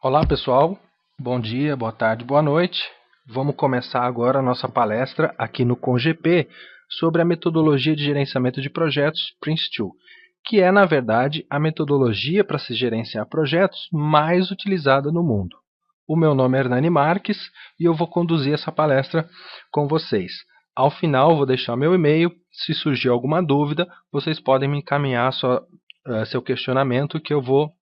Olá pessoal, bom dia, boa tarde, boa noite. Vamos começar agora a nossa palestra aqui no ConGP sobre a metodologia de gerenciamento de projetos Prince2, que é, na verdade, a metodologia para se gerenciar projetos mais utilizada no mundo. O meu nome é Hernani Marques e eu vou conduzir essa palestra com vocês. Ao final, vou deixar meu e-mail. Se surgir alguma dúvida, vocês podem me encaminhar seu questionamento que eu vou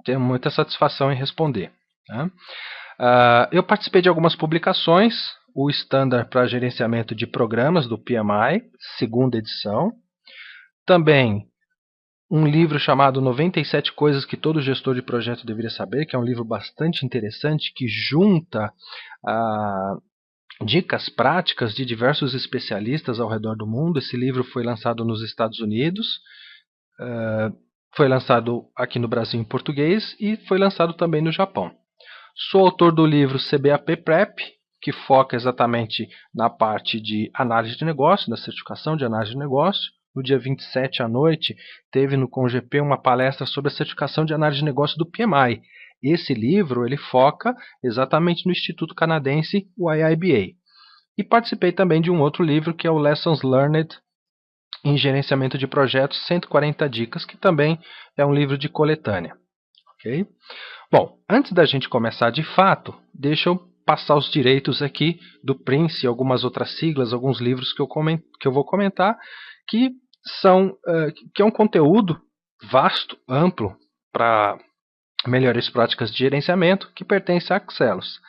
ter muita satisfação em responder. Tá? Eu participei de algumas publicações, o Standard para Gerenciamento de Programas do PMI, segunda edição. Também um livro chamado 97 Coisas que todo gestor de projeto deveria saber, que é um livro bastante interessante, que junta dicas práticas de diversos especialistas ao redor do mundo. Esse livro foi lançado nos Estados Unidos, foi lançado aqui no Brasil em português e foi lançado também no Japão. Sou autor do livro CBAP Prep, que foca exatamente na parte de análise de negócio, da certificação de análise de negócio. No dia 27 à noite, teve no ConGP uma palestra sobre a certificação de análise de negócio do PMI. Esse livro ele foca exatamente no Instituto Canadense, o IIBA. E participei também de um outro livro, que é o Lessons Learned em Gerenciamento de Projetos, 140 Dicas, que também é um livro de coletânea. Okay? Bom, antes da gente começar de fato, deixa eu passar os direitos aqui do Prince, algumas outras siglas, alguns livros que eu vou comentar, que é um conteúdo vasto, amplo, para melhores práticas de gerenciamento, que pertence à Axelos.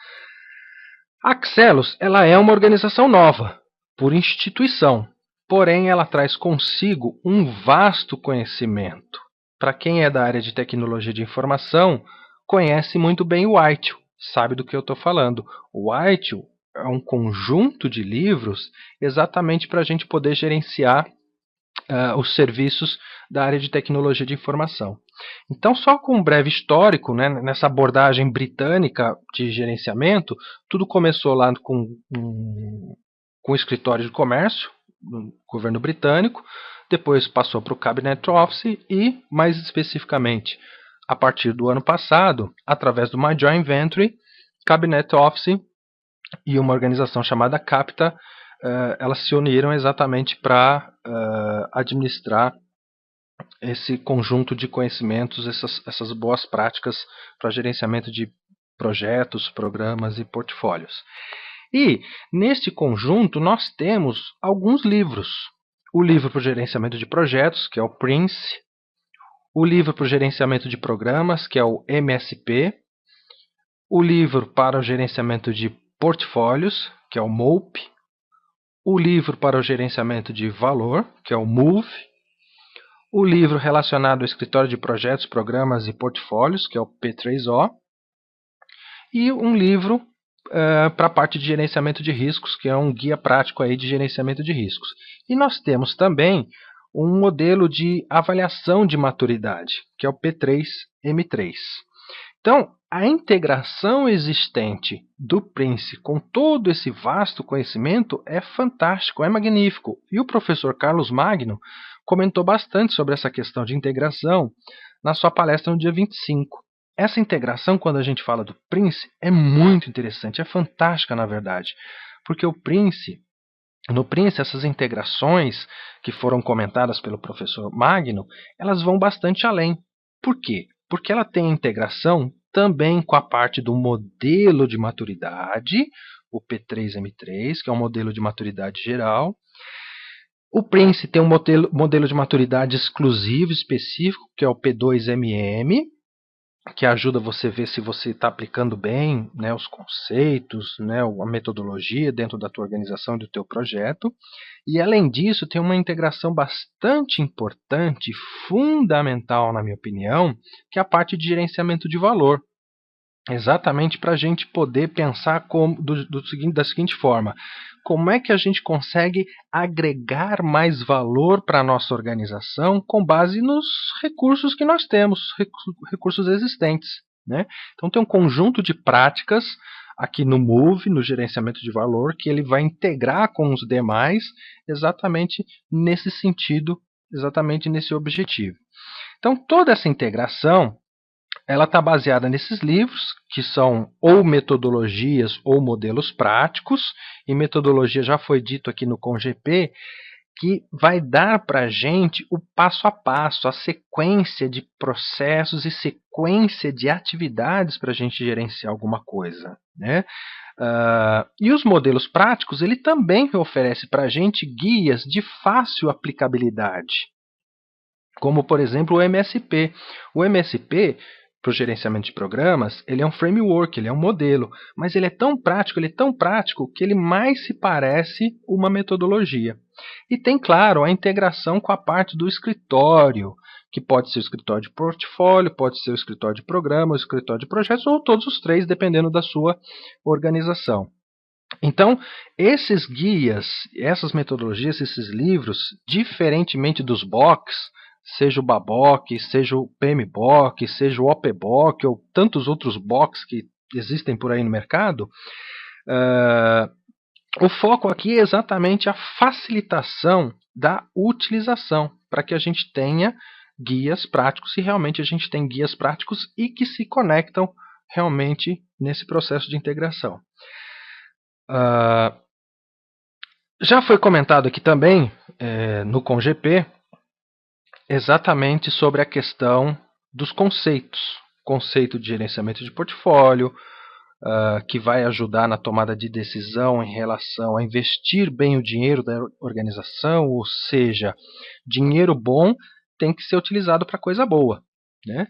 A Axelos ela é uma organização nova, por instituição, porém ela traz consigo um vasto conhecimento. Para quem é da área de tecnologia de informação, conhece muito bem o ITIL, sabe do que eu estou falando. O ITIL é um conjunto de livros exatamente para a gente poder gerenciar os serviços da área de tecnologia de informação. Então, só com um breve histórico, né, nessa abordagem britânica de gerenciamento, tudo começou lá com o escritório de comércio, no governo britânico, depois passou para o Cabinet Office e, mais especificamente, a partir do ano passado, através do My Joint Venture, Cabinet Office e uma organização chamada Capita, elas se uniram exatamente para administrar esse conjunto de conhecimentos, essas boas práticas para gerenciamento de projetos, programas e portfólios. E, neste conjunto, nós temos alguns livros. O livro para o gerenciamento de projetos, que é o Prince. O livro para o gerenciamento de programas, que é o MSP. O livro para o gerenciamento de portfólios, que é o MOPE. O livro para o gerenciamento de valor, que é o MOVE. O livro relacionado ao escritório de projetos, programas e portfólios, que é o P3O. E um livro para a parte de gerenciamento de riscos, que é um guia prático aí de gerenciamento de riscos. E nós temos também um modelo de avaliação de maturidade, que é o P3M3. Então, a integração existente do Prince com todo esse vasto conhecimento é fantástico, é magnífico. E o professor Carlos Magno comentou bastante sobre essa questão de integração na sua palestra no dia 25. Essa integração, quando a gente fala do Prince, é muito interessante, é fantástica, na verdade. Porque no Prince, essas integrações que foram comentadas pelo professor Magno, elas vão bastante além. Por quê? Porque ela tem integração também com a parte do modelo de maturidade, o P3M3, que é um modelo de maturidade geral. O Prince tem um modelo de maturidade exclusivo, específico, que é o P2MM, que ajuda você a ver se você está aplicando bem, né, os conceitos, né, a metodologia dentro da tua organização e do teu projeto. E, além disso, tem uma integração bastante importante, fundamental, na minha opinião, que é a parte de gerenciamento de valor. Exatamente para a gente poder pensar da seguinte forma: como é que a gente consegue agregar mais valor para a nossa organização com base nos recursos que nós temos, recursos existentes, né? Então tem um conjunto de práticas aqui no Move, no gerenciamento de valor, que ele vai integrar com os demais exatamente nesse sentido, exatamente nesse objetivo. Então toda essa integração ela está baseada nesses livros, que são ou metodologias ou modelos práticos, e metodologia já foi dito aqui no ConGP, que vai dar para a gente o passo a passo, a sequência de processos e sequência de atividades para a gente gerenciar alguma coisa, né? E os modelos práticos, ele também oferece para a gente guias de fácil aplicabilidade, como, por exemplo, o MSP. O MSP, para o gerenciamento de programas, ele é um framework, ele é um modelo, mas ele é tão prático que ele mais se parece uma metodologia. E tem, claro, a integração com a parte do escritório, que pode ser o escritório de portfólio, pode ser o escritório de programa, o escritório de projetos, ou todos os três, dependendo da sua organização. Então, esses guias, essas metodologias, esses livros, diferentemente dos BOCs, seja o BABOC, seja o PMBOK, seja o OPBOK ou tantos outros BOCs que existem por aí no mercado, o foco aqui é exatamente a facilitação da utilização, para que a gente tenha guias práticos, e realmente a gente tem guias práticos e que se conectam realmente nesse processo de integração. Já foi comentado aqui também, no ConGP, exatamente sobre a questão dos conceitos. Conceito de gerenciamento de portfólio, que vai ajudar na tomada de decisão em relação a investir bem o dinheiro da organização, ou seja, dinheiro bom tem que ser utilizado para coisa boa, né?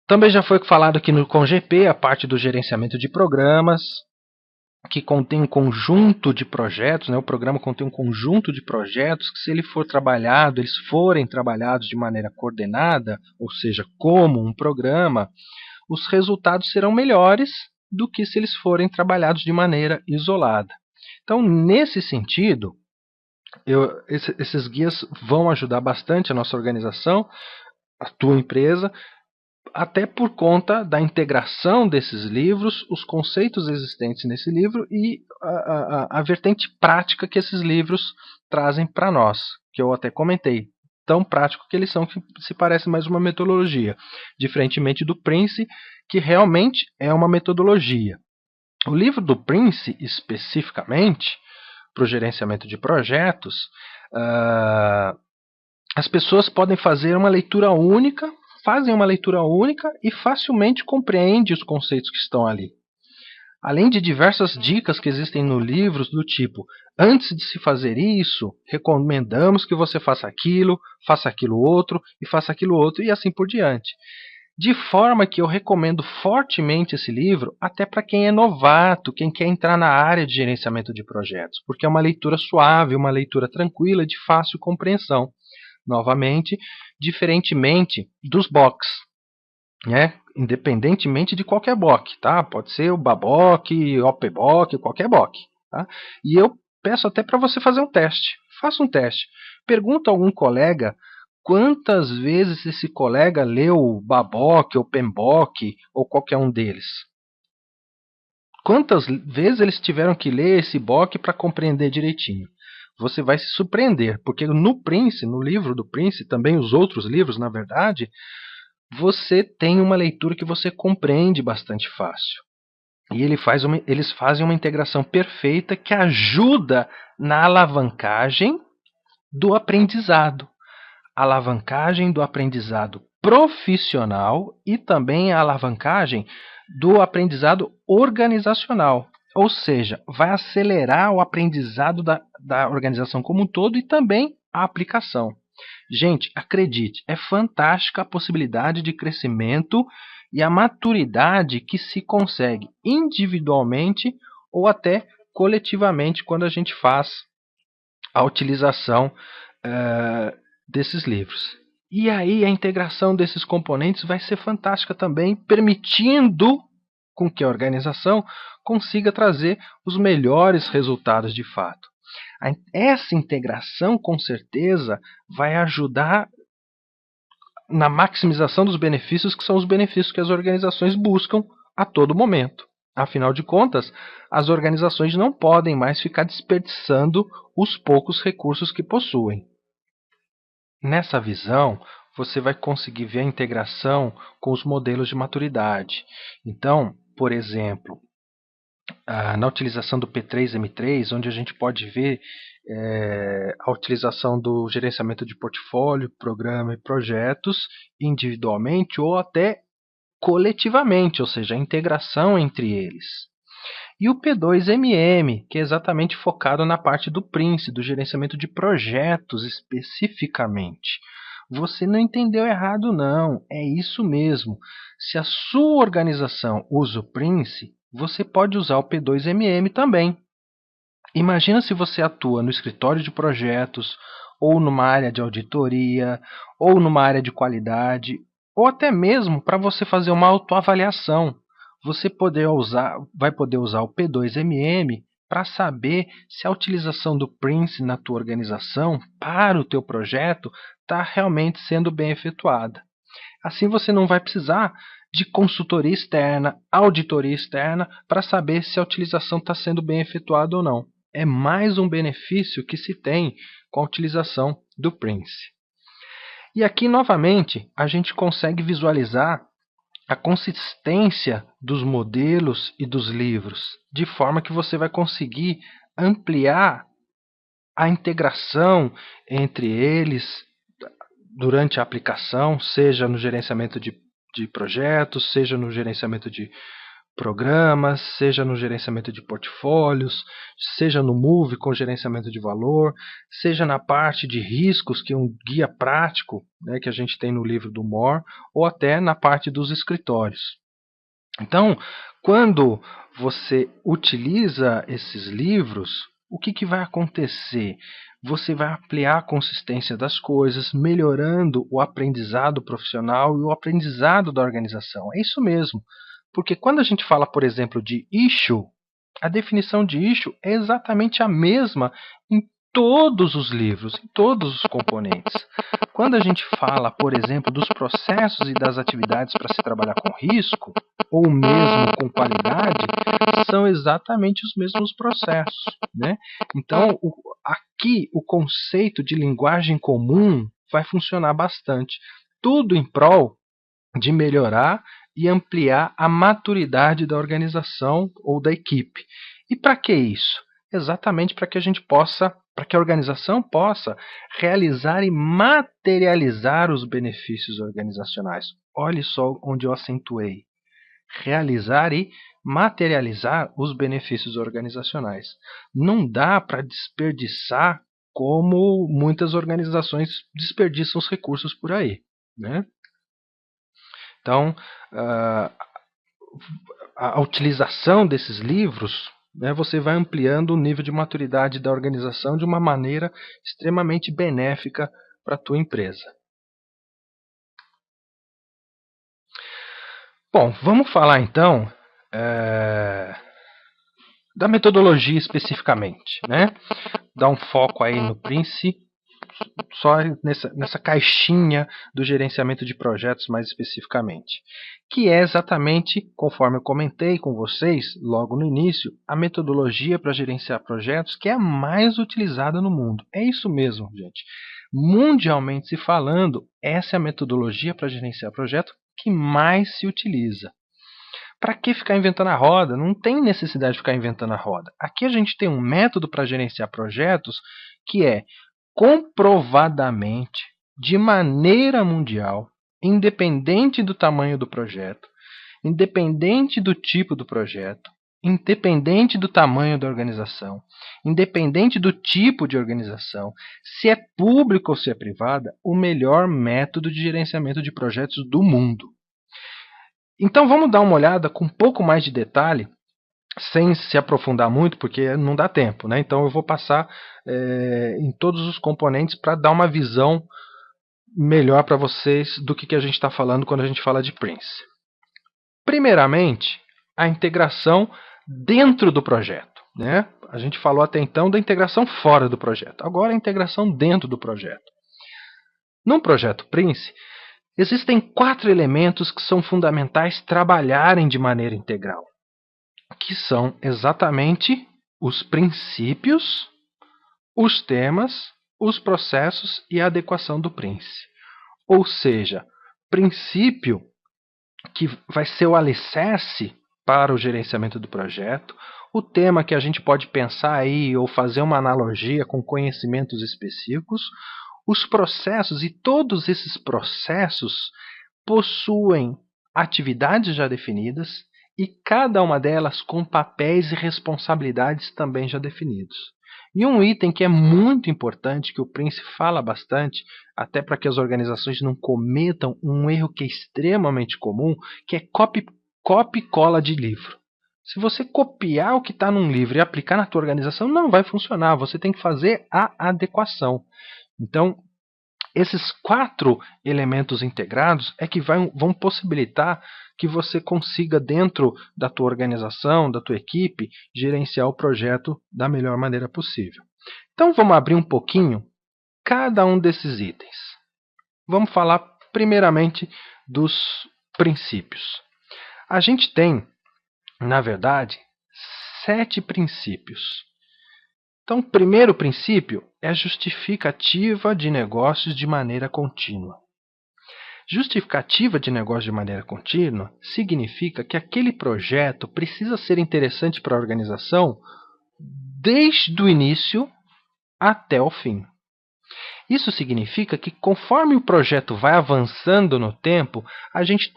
Também já foi falado aqui no ConGP a parte do gerenciamento de programas, que contém um conjunto de projetos, né? O programa contém um conjunto de projetos que, se ele for trabalhado, eles forem trabalhados de maneira coordenada, ou seja, como um programa, os resultados serão melhores do que se eles forem trabalhados de maneira isolada. Então, nesse sentido, esses guias vão ajudar bastante a nossa organização, a tua empresa, até por conta da integração desses livros, os conceitos existentes nesse livro e a vertente prática que esses livros trazem para nós, que eu até comentei. Tão prático que eles são, que se parece mais uma metodologia, diferentemente do Prince, que realmente é uma metodologia. O livro do Prince, especificamente, para o gerenciamento de projetos, as pessoas podem fazer uma leitura única, fazem uma leitura única e facilmente compreendem os conceitos que estão ali. Além de diversas dicas que existem no livro, do tipo, antes de se fazer isso, recomendamos que você faça aquilo outro, e faça aquilo outro, e assim por diante. De forma que eu recomendo fortemente esse livro, até para quem é novato, quem quer entrar na área de gerenciamento de projetos, porque é uma leitura suave, uma leitura tranquila, de fácil compreensão. Novamente, diferentemente dos BOCs, né? Independentemente de qualquer BOC, tá? Pode ser o BABOC, OPBOC, qualquer BOC, tá? E eu peço até para você fazer um teste. Faça um teste. Pergunta a algum colega quantas vezes esse colega leu o BABOC ou PMBOK ou qualquer um deles. Quantas vezes eles tiveram que ler esse BOC para compreender direitinho? Você vai se surpreender, porque no Prince, no livro do Prince, também os outros livros, na verdade, você tem uma leitura que você compreende bastante fácil. E eles fazem uma integração perfeita que ajuda na alavancagem do aprendizado. Alavancagem do aprendizado profissional e também a alavancagem do aprendizado organizacional. Ou seja, vai acelerar o aprendizado da organização como um todo e também a aplicação. Gente, acredite, é fantástica a possibilidade de crescimento e a maturidade que se consegue individualmente ou até coletivamente quando a gente faz a utilização desses livros. E aí a integração desses componentes vai ser fantástica também, permitindo com que a organização consiga trazer os melhores resultados de fato. Essa integração, com certeza, vai ajudar na maximização dos benefícios, que são os benefícios que as organizações buscam a todo momento. Afinal de contas, as organizações não podem mais ficar desperdiçando os poucos recursos que possuem. Nessa visão, você vai conseguir ver a integração com os modelos de maturidade. Então, por exemplo, na utilização do P3M3, onde a gente pode ver a utilização do gerenciamento de portfólio, programa e projetos individualmente ou até coletivamente, ou seja, a integração entre eles. E o P2MM, que é exatamente focado na parte do Prince, do gerenciamento de projetos especificamente. Você não entendeu errado, não. É isso mesmo. Se a sua organização usa o Prince, você pode usar o P2MM também. Imagina se você atua no escritório de projetos, ou numa área de auditoria, ou numa área de qualidade, ou até mesmo para você fazer uma autoavaliação. Você vai poder usar o P2MM para saber se a utilização do Prince na tua organização para o teu projeto está realmente sendo bem efetuada. Assim você não vai precisar de consultoria externa, auditoria externa, para saber se a utilização está sendo bem efetuada ou não. É mais um benefício que se tem com a utilização do Prince. E aqui, novamente, a gente consegue visualizar a consistência dos modelos e dos livros, de forma que você vai conseguir ampliar a integração entre eles durante a aplicação, seja no gerenciamento de projetos, seja no gerenciamento de programas, seja no gerenciamento de portfólios, seja no Move com gerenciamento de valor, seja na parte de riscos, que é um guia prático, né, que a gente tem no livro do Moore, ou até na parte dos escritórios. Então, quando você utiliza esses livros, o que vai acontecer? Você vai ampliar a consistência das coisas, melhorando o aprendizado profissional e o aprendizado da organização. É isso mesmo. Porque quando a gente fala, por exemplo, de issue, a definição de issue é exatamente a mesma em todos os livros, em todos os componentes. Quando a gente fala, por exemplo, dos processos e das atividades para se trabalhar com risco, ou mesmo com qualidade, são exatamente os mesmos processos, né? Então, aqui o conceito de linguagem comum vai funcionar bastante. Tudo em prol de melhorar e ampliar a maturidade da organização ou da equipe. E para que isso? Exatamente para que a organização possa realizar e materializar os benefícios organizacionais. Olhe só onde eu acentuei. Realizar e materializar os benefícios organizacionais. Não dá para desperdiçar como muitas organizações desperdiçam os recursos por aí, né? Então, a utilização desses livros, né, você vai ampliando o nível de maturidade da organização de uma maneira extremamente benéfica para a tua empresa. Bom, vamos falar então da metodologia especificamente, né? Dar um foco aí no Prince, só nessa caixinha do gerenciamento de projetos mais especificamente, que é exatamente, conforme eu comentei com vocês logo no início, a metodologia para gerenciar projetos que é a mais utilizada no mundo. É isso mesmo, gente. Mundialmente se falando, essa é a metodologia para gerenciar projeto que mais se utiliza. Para que ficar inventando a roda? Não tem necessidade de ficar inventando a roda. Aqui a gente tem um método para gerenciar projetos que é comprovadamente, de maneira mundial, independente do tamanho do projeto, independente do tipo do projeto, independente do tamanho da organização, independente do tipo de organização, se é público ou se é privada, o melhor método de gerenciamento de projetos do mundo. Então vamos dar uma olhada com um pouco mais de detalhe, sem se aprofundar muito, porque não dá tempo, né? Então eu vou passar em todos os componentes para dar uma visão melhor para vocês do que a gente está falando quando a gente fala de Prince. Primeiramente, a integração dentro do projeto, né? A gente falou até então da integração fora do projeto. Agora a integração dentro do projeto. Num projeto Prince, existem 4 elementos que são fundamentais trabalharem de maneira integral, que são exatamente os princípios, os temas, os processos e a adequação do Prince. Ou seja, princípio que vai ser o alicerce para o gerenciamento do projeto, o tema que a gente pode pensar aí ou fazer uma analogia com conhecimentos específicos, os processos, e todos esses processos possuem atividades já definidas e cada uma delas com papéis e responsabilidades também já definidos. E um item que é muito importante, que o Prince fala bastante, até para que as organizações não cometam um erro que é extremamente comum, que é copy e cola de livro. Se você copiar o que está num livro e aplicar na tua organização, não vai funcionar. Você tem que fazer a adequação. Então, esses 4 elementos integrados é que vão possibilitar que você consiga, dentro da tua organização, da tua equipe, gerenciar o projeto da melhor maneira possível. Então, vamos abrir um pouquinho cada um desses itens. Vamos falar primeiramente dos princípios. A gente tem, na verdade, 7 princípios. Então, o primeiro princípio é a justificativa de negócios de maneira contínua. Justificativa de negócio de maneira contínua significa que aquele projeto precisa ser interessante para a organização desde o início até o fim. Isso significa que, conforme o projeto vai avançando no tempo, a gente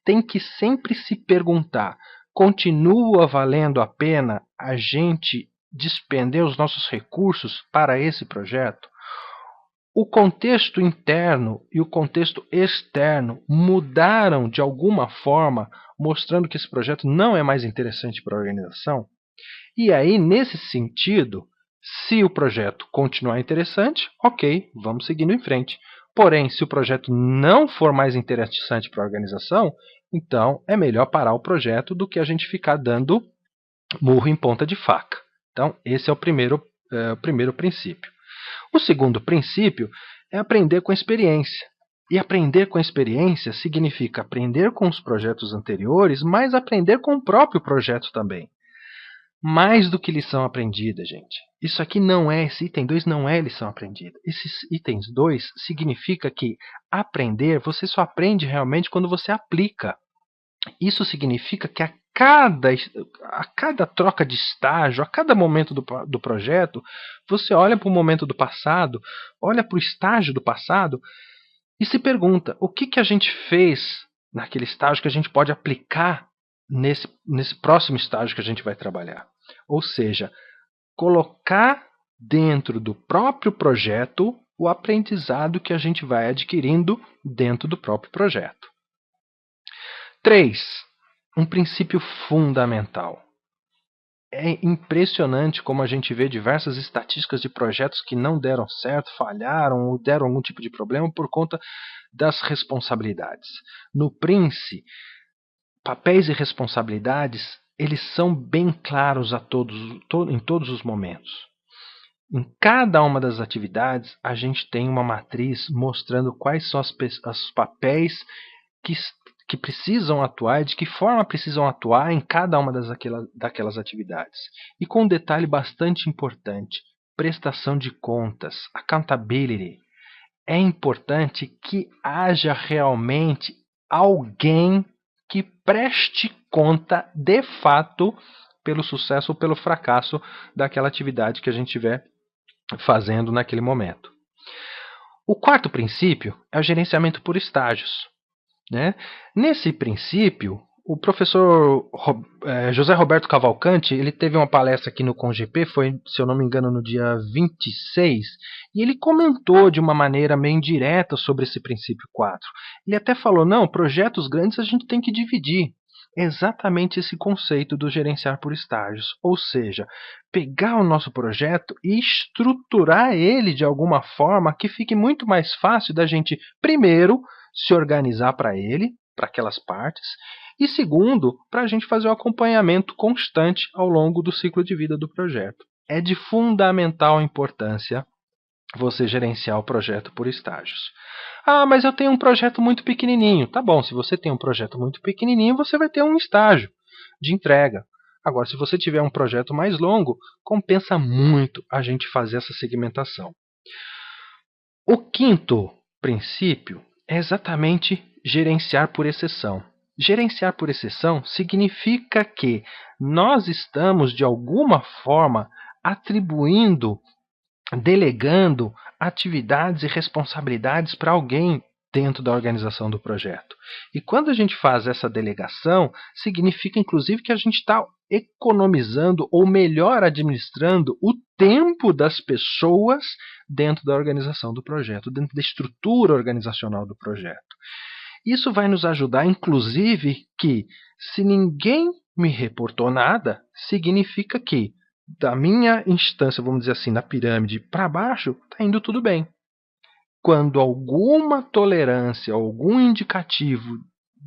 tem que sempre se perguntar: continua valendo a pena a gente despender os nossos recursos para esse projeto? O contexto interno e o contexto externo mudaram de alguma forma, mostrando que esse projeto não é mais interessante para a organização? E aí, nesse sentido, se o projeto continuar interessante, ok, vamos seguindo em frente. Porém, se o projeto não for mais interessante para a organização, então é melhor parar o projeto do que a gente ficar dando murro em ponta de faca. Então, esse é o primeiro princípio. O segundo princípio é aprender com a experiência. E aprender com a experiência significa aprender com os projetos anteriores, mas aprender com o próprio projeto também. Mais do que lição aprendida, gente. Isso aqui não é, esse item 2 não é lição aprendida. Esses itens 2 significa que aprender, você só aprende realmente quando você aplica. Isso significa que a cada troca de estágio, a cada momento do projeto, você olha para o momento do passado, olha para o estágio do passado e se pergunta: o que a gente fez naquele estágio que a gente pode aplicar nesse próximo estágio que a gente vai trabalhar? Ou seja, colocar dentro do próprio projeto o aprendizado que a gente vai adquirindo dentro do próprio projeto. 3. Um princípio fundamental. É impressionante como a gente vê diversas estatísticas de projetos que não deram certo, falharam ou deram algum tipo de problema por conta das responsabilidades. No Prince, papéis e responsabilidades, eles são bem claros em todos os momentos. Em cada uma das atividades, a gente tem uma matriz mostrando quais são os papéis que precisam atuar e de que forma precisam atuar em cada uma daquelas atividades. E com um detalhe bastante importante: prestação de contas, accountability. É importante que haja realmente alguém que preste conta de fato pelo sucesso ou pelo fracasso daquela atividade que a gente estiver fazendo naquele momento. O quarto princípio é o gerenciamento por estágios. Né? Nesse princípio, o professor José Roberto Cavalcanti, ele teve uma palestra aqui no CONGP, foi, se eu não me engano, no dia 26, e ele comentou de uma maneira meio indireta sobre esse princípio 4. Ele até falou: não, projetos grandes a gente tem que dividir. Exatamente esse conceito do gerenciar por estágios, ou seja, pegar o nosso projeto e estruturar ele de alguma forma que fique muito mais fácil da gente, primeiro, se organizar para ele, para aquelas partes, e segundo, para a gente fazer um acompanhamento constante ao longo do ciclo de vida do projeto. É de fundamental importância você gerenciar o projeto por estágios. Ah, mas eu tenho um projeto muito pequenininho. Tá bom, se você tem um projeto muito pequenininho, você vai ter um estágio de entrega. Agora, se você tiver um projeto mais longo, compensa muito a gente fazer essa segmentação. O quinto princípio é exatamente gerenciar por exceção. Gerenciar por exceção significa que nós estamos, de alguma forma, atribuindo, delegando atividades e responsabilidades para alguém dentro da organização do projeto. E quando a gente faz essa delegação, significa inclusive que a gente está economizando ou melhor administrando o tempo das pessoas dentro da organização do projeto, dentro da estrutura organizacional do projeto. Isso vai nos ajudar, inclusive, que se ninguém me reportou nada, significa que da minha instância, vamos dizer assim, na pirâmide para baixo, está indo tudo bem. Quando alguma tolerância, algum indicativo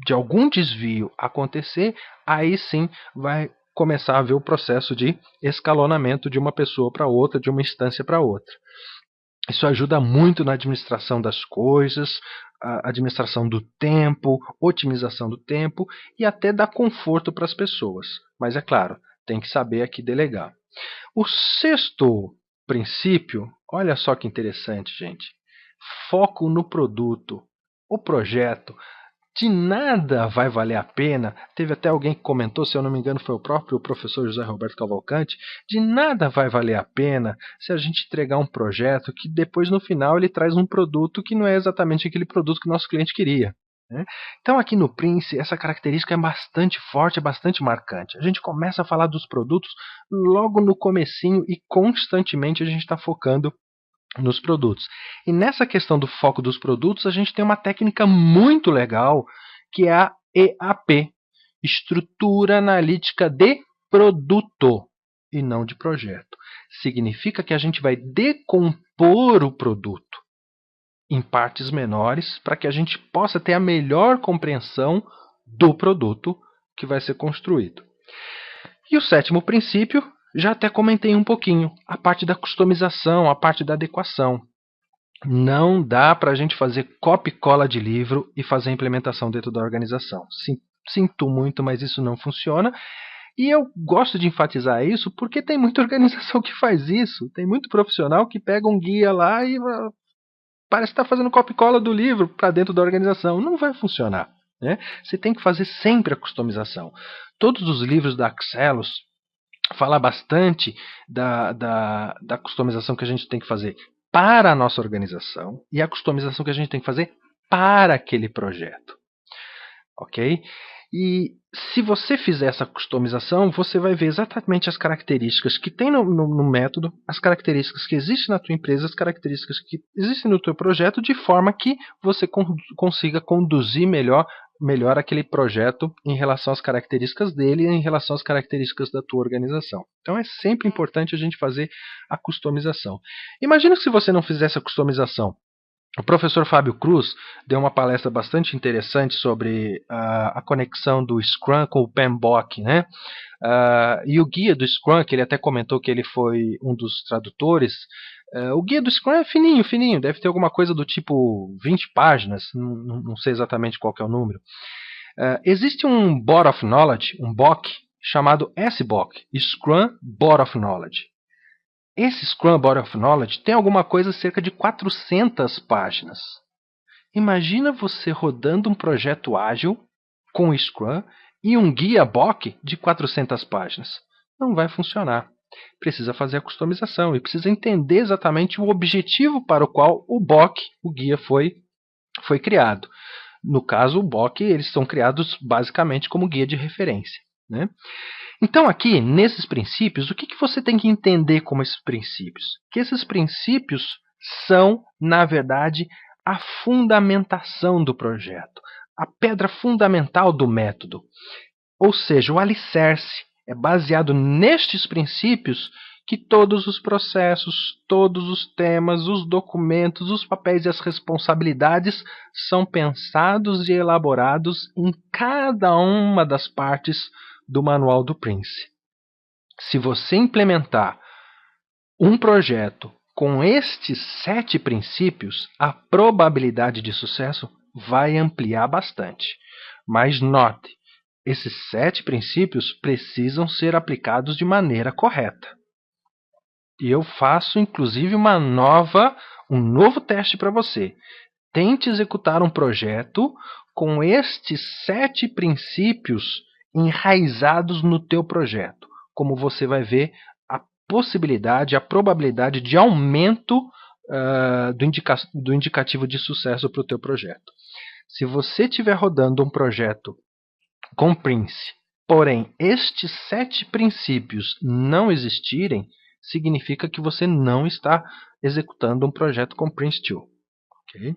de algum desvio acontecer, aí sim vai começar a haver o processo de escalonamento de uma pessoa para outra, de uma instância para outra. Isso ajuda muito na administração das coisas, a administração do tempo, otimização do tempo e até dá conforto para as pessoas. Mas é claro, tem que saber aqui delegar. O sexto princípio, olha só que interessante, gente. Foco no produto. O projeto de nada vai valer a pena. Teve até alguém que comentou, se eu não me engano foi o próprio professor José Roberto Cavalcante, de nada vai valer a pena se a gente entregar um projeto que depois no final ele traz um produto que não é exatamente aquele produto que o nosso cliente queria. Então aqui no Prince essa característica é bastante forte, é bastante marcante. A gente começa a falar dos produtos logo no comecinho e constantemente a gente está focando nos produtos. E nessa questão do foco dos produtos, a gente tem uma técnica muito legal, que é a EAP, Estrutura Analítica de Produto, e não de projeto. Significa que a gente vai decompor o produto em partes menores para que a gente possa ter a melhor compreensão do produto que vai ser construído. E o sétimo princípio, já até comentei um pouquinho, a parte da customização, a parte da adequação. Não dá para a gente fazer copia e cola de livro e fazer a implementação dentro da organização. Sinto muito, mas isso não funciona. E eu gosto de enfatizar isso porque tem muita organização que faz isso. Tem muito profissional que pega um guia lá e parece que está fazendo copia e cola do livro para dentro da organização. Não vai funcionar. Você tem que fazer sempre a customização. Todos os livros da Axelos falam bastante da customização que a gente tem que fazer para a nossa organização e a customização que a gente tem que fazer para aquele projeto. Ok? E se você fizer essa customização, você vai ver exatamente as características que tem no método, as características que existem na tua empresa, as características que existem no teu projeto, de forma que você consiga conduzir melhor aquele projeto em relação às características dele e em relação às características da tua organização. Então é sempre importante a gente fazer a customização. Imagina que se você não fizesse a customização, o professor Fábio Cruz deu uma palestra bastante interessante sobre a conexão do Scrum com o PMBOK, né? E o guia do Scrum, que ele até comentou que ele foi um dos tradutores, o guia do Scrum é fininho, deve ter alguma coisa do tipo 20 páginas, não sei exatamente qual que é o número. Existe um Board of Knowledge, um BOK, chamado SBOK, Scrum Board of Knowledge. Esse Scrum Board of Knowledge tem alguma coisa cerca de 400 páginas. Imagina você rodando um projeto ágil com o Scrum e um guia BOK de 400 páginas. Não vai funcionar. Precisa fazer a customização e precisa entender exatamente o objetivo para o qual o BOK, o guia, foi criado. No caso, o BOK, eles são criados basicamente como guia de referência, né? Então aqui, nesses princípios, o que você tem que entender como esses princípios? Que esses princípios são, na verdade, a fundamentação do projeto, a pedra fundamental do método. Ou seja, o alicerce é baseado nestes princípios que todos os processos, todos os temas, os documentos, os papéis e as responsabilidades são pensados e elaborados em cada uma das partes do manual do Prince. Se você implementar um projeto com estes 7 princípios, a probabilidade de sucesso vai ampliar bastante. Mas note, esses 7 princípios precisam ser aplicados de maneira correta. E eu faço inclusive um novo teste para você. Tente executar um projeto com estes 7 princípios enraizados no teu projeto. Como você vai ver, a possibilidade, a probabilidade de aumento do indicativo de sucesso para o teu projeto. Se você estiver rodando um projeto com Prince, porém estes 7 princípios não existirem, significa que você não está executando um projeto com Prince2. Okay?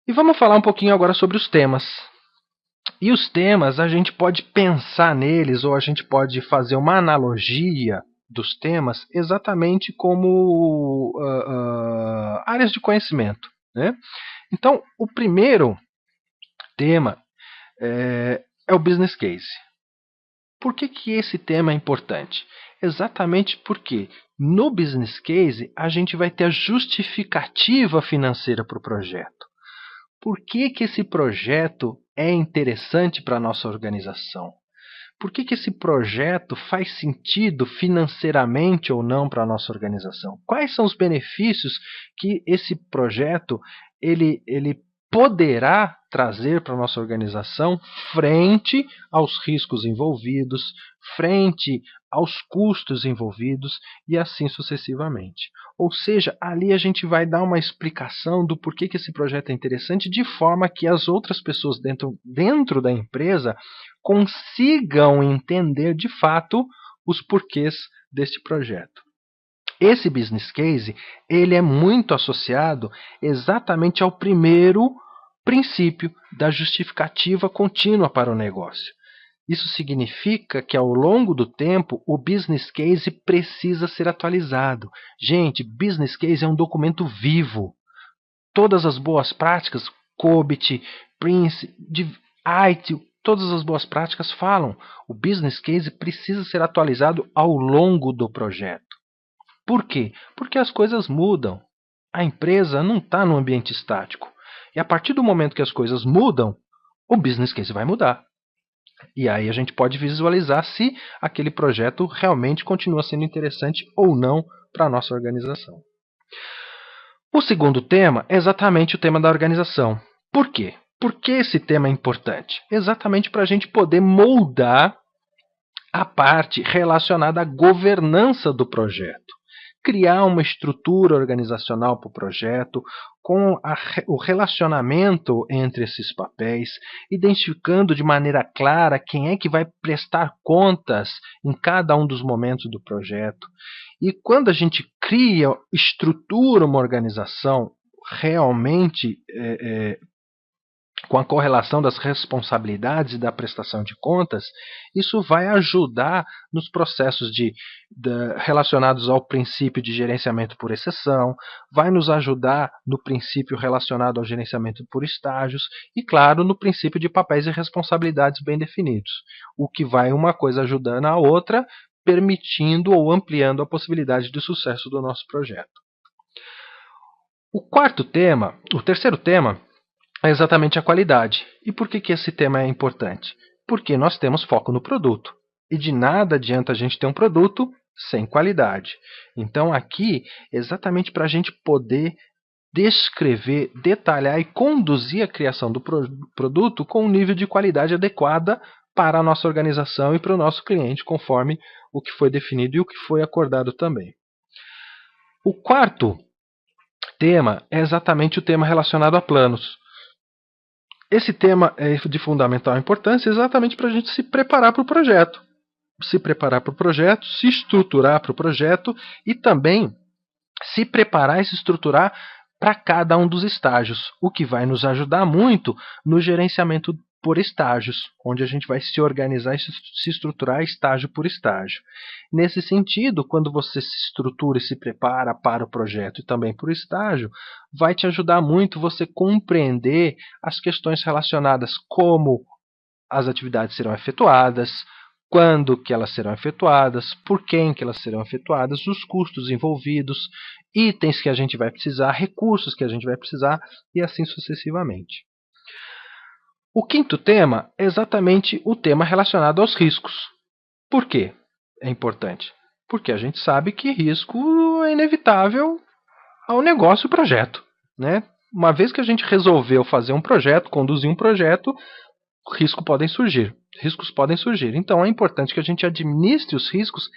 E vamos falar um pouquinho agora sobre os temas. E os temas, a gente pode pensar neles, ou a gente pode fazer uma analogia dos temas exatamente como áreas de conhecimento. Né? Então, o primeiro tema é o business case. Por que esse tema é importante? Exatamente porque no business case a gente vai ter a justificativa financeira para o projeto. Por que esse projeto é interessante para a nossa organização? Por que esse projeto faz sentido financeiramente ou não para a nossa organização? Quais são os benefícios que esse projeto ele poderá trazer para a nossa organização frente aos riscos envolvidos, frente aos custos envolvidos e assim sucessivamente. Ou seja, ali a gente vai dar uma explicação do porquê que esse projeto é interessante de forma que as outras pessoas dentro da empresa consigam entender de fato os porquês deste projeto. Esse business case ele é muito associado exatamente ao primeiro princípio da justificativa contínua para o negócio. Isso significa que ao longo do tempo o business case precisa ser atualizado. Gente, business case é um documento vivo. Todas as boas práticas, COBIT, Prince, ITIL, todas as boas práticas falam. O business case precisa ser atualizado ao longo do projeto. Por quê? Porque as coisas mudam. A empresa não está num ambiente estático. E a partir do momento que as coisas mudam, o business case vai mudar. E aí a gente pode visualizar se aquele projeto realmente continua sendo interessante ou não para a nossa organização. O segundo tema é exatamente o tema da organização. Por quê? Por que esse tema é importante? Exatamente para a gente poder moldar a parte relacionada à governança do projeto. Criar uma estrutura organizacional para o projeto, com o relacionamento entre esses papéis, identificando de maneira clara quem é que vai prestar contas em cada um dos momentos do projeto. E quando a gente cria, estrutura uma organização realmente com a correlação das responsabilidades e da prestação de contas, isso vai ajudar nos processos relacionados ao princípio de gerenciamento por exceção, vai nos ajudar no princípio relacionado ao gerenciamento por estágios e, claro, no princípio de papéis e responsabilidades bem definidos, o que vai uma coisa ajudando a outra, permitindo ou ampliando a possibilidade de sucesso do nosso projeto. O terceiro tema, é exatamente a qualidade. E por que esse tema é importante? Porque nós temos foco no produto. E de nada adianta a gente ter um produto sem qualidade. Então aqui, exatamente para a gente poder descrever, detalhar e conduzir a criação do produto com um nível de qualidade adequada para a nossa organização e para o nosso cliente, conforme o que foi definido e o que foi acordado também. O quarto tema é exatamente o tema relacionado a planos. Esse tema é de fundamental importância exatamente para a gente se preparar para o projeto. Se preparar para o projeto, se estruturar para o projeto e também se preparar e se estruturar para cada um dos estágios, o que vai nos ajudar muito no gerenciamento por estágios, onde a gente vai se organizar e se estruturar estágio por estágio. Nesse sentido, quando você se estrutura e se prepara para o projeto e também por estágio, vai te ajudar muito você compreender as questões relacionadas como as atividades serão efetuadas, quando que elas serão efetuadas, por quem que elas serão efetuadas, os custos envolvidos, itens que a gente vai precisar, recursos que a gente vai precisar e assim sucessivamente. O quinto tema é exatamente o tema relacionado aos riscos. Por quê? É importante. Porque a gente sabe que risco é inevitável ao negócio e projeto. Né? uma vez que a gente resolveu fazer um projeto, conduzir um projeto, riscos podem surgir. Então é importante que a gente administre os riscos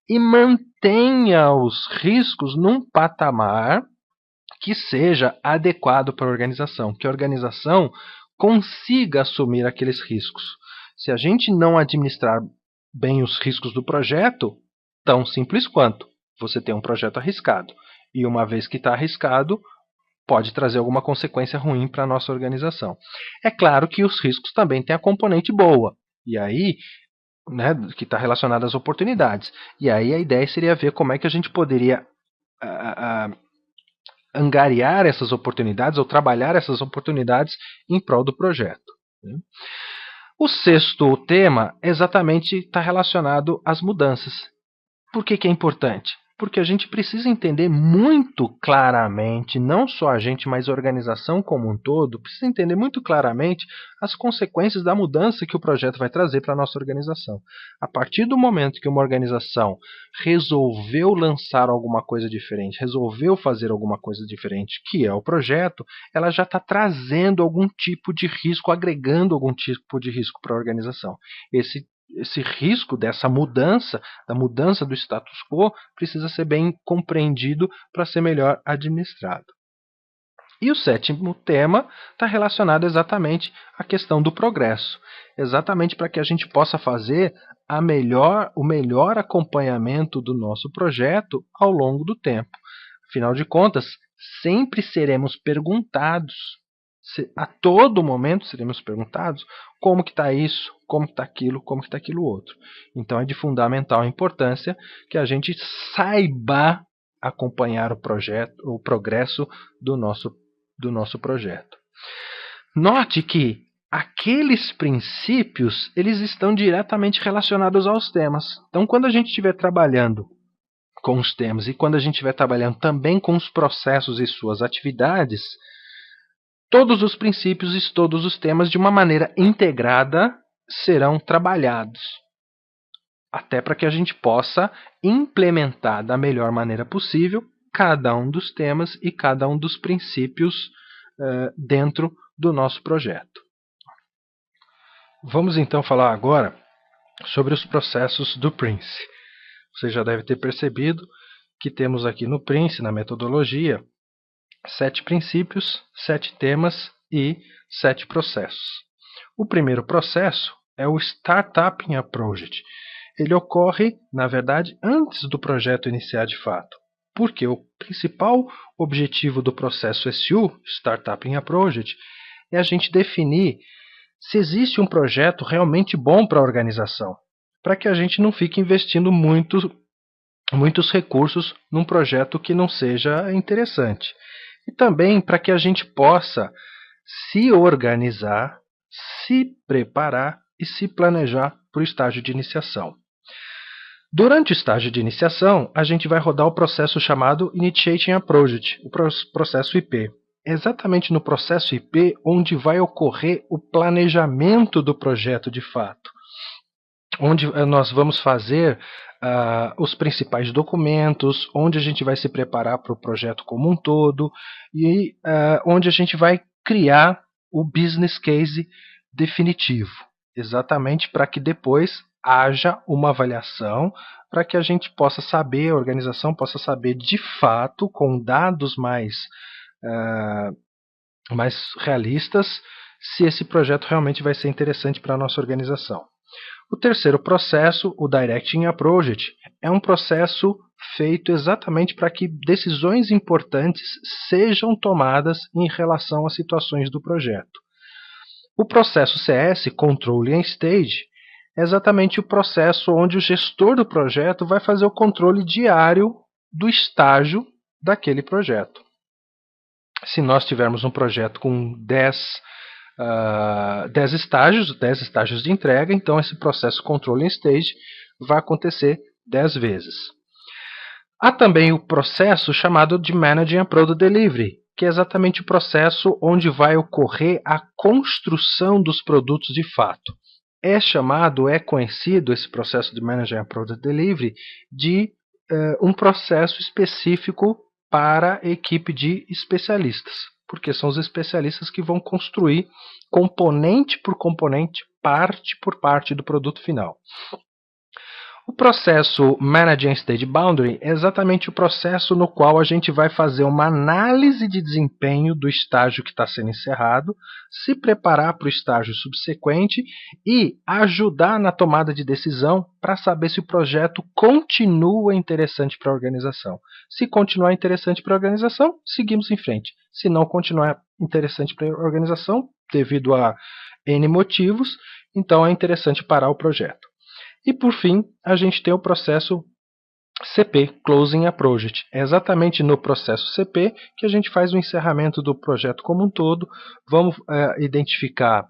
e mantenha os riscos num patamar que seja adequado para a organização, que a organização consiga assumir aqueles riscos. Se a gente não administrar bem os riscos do projeto, tão simples quanto você tem um projeto arriscado. E uma vez que está arriscado, pode trazer alguma consequência ruim para a nossa organização. É claro que os riscos também têm a componente boa. E aí, né, que está relacionada às oportunidades. E aí a ideia seria ver como é que a gente poderia angariar essas oportunidades ou trabalhar essas oportunidades em prol do projeto. O sexto tema exatamente está relacionado às mudanças. Por que é importante? Porque a gente precisa entender muito claramente, não só a gente, mas a organização como um todo, precisa entender muito claramente as consequências da mudança que o projeto vai trazer para a nossa organização. A partir do momento que uma organização resolveu lançar alguma coisa diferente, resolveu fazer alguma coisa diferente, que é o projeto, ela já está trazendo algum tipo de risco, agregando algum tipo de risco para a organização. Esse risco dessa mudança, da mudança do status quo, precisa ser bem compreendido para ser melhor administrado. E o sétimo tema está relacionado exatamente à questão do progresso, exatamente para que a gente possa fazer o melhor acompanhamento do nosso projeto ao longo do tempo. Afinal de contas, sempre seremos perguntados, a todo momento seremos perguntados como que está isso, como que está aquilo, como que está aquilo outro. Então é de fundamental importância que a gente saiba acompanhar o progresso do nosso projeto. Note que aqueles princípios eles estão diretamente relacionados aos temas. Então, quando a gente estiver trabalhando com os temas e quando a gente estiver trabalhando também com os processos e suas atividades, todos os princípios e todos os temas, de uma maneira integrada, serão trabalhados, até para que a gente possa implementar da melhor maneira possível cada um dos temas e cada um dos princípios dentro do nosso projeto. Vamos então falar agora sobre os processos do Prince. Você já deve ter percebido que temos aqui no Prince, na metodologia, 7 princípios, 7 temas e 7 processos. O primeiro processo é o Startup in a Project. Ele ocorre, na verdade, antes do projeto iniciar de fato. Porque o principal objetivo do processo SU, Startup in a Project, é a gente definir se existe um projeto realmente bom para a organização, para que a gente não fique investindo muitos recursos num projeto que não seja interessante. E também para que a gente possa se organizar, se preparar e se planejar para o estágio de iniciação. Durante o estágio de iniciação, a gente vai rodar o processo chamado Initiating a Project, o processo IP. É exatamente no processo IP onde vai ocorrer o planejamento do projeto de fato, onde nós vamos fazer os principais documentos, onde a gente vai se preparar para o projeto como um todo e onde a gente vai criar o business case definitivo, exatamente para que depois haja uma avaliação, para que a gente possa saber, a organização possa saber de fato, com dados mais realistas, se esse projeto realmente vai ser interessante para a nossa organização. O terceiro processo, o Directing a Project, é um processo feito exatamente para que decisões importantes sejam tomadas em relação às situações do projeto. O processo CS, Controlling Stage, é exatamente o processo onde o gestor do projeto vai fazer o controle diário do estágio daquele projeto. Se nós tivermos um projeto com 10 estágios de entrega, então esse processo Controlling Stage vai acontecer 10 vezes. Há também o processo chamado de Managing a Product Delivery, que é exatamente o processo onde vai ocorrer a construção dos produtos de fato. É conhecido esse processo de Managing a Product Delivery de um processo específico para a equipe de especialistas. porque são os especialistas que vão construir componente por componente, parte por parte do produto final. O processo Managing Stage Boundary é exatamente o processo no qual a gente vai fazer uma análise de desempenho do estágio que está sendo encerrado, se preparar para o estágio subsequente e ajudar na tomada de decisão para saber se o projeto continua interessante para a organização. Se continuar interessante para a organização, seguimos em frente. Se não continuar interessante para a organização, devido a N motivos, então é interessante parar o projeto. E, por fim, a gente tem o processo CP, Closing a Project. É exatamente no processo CP que a gente faz o encerramento do projeto como um todo. Vamos identificar,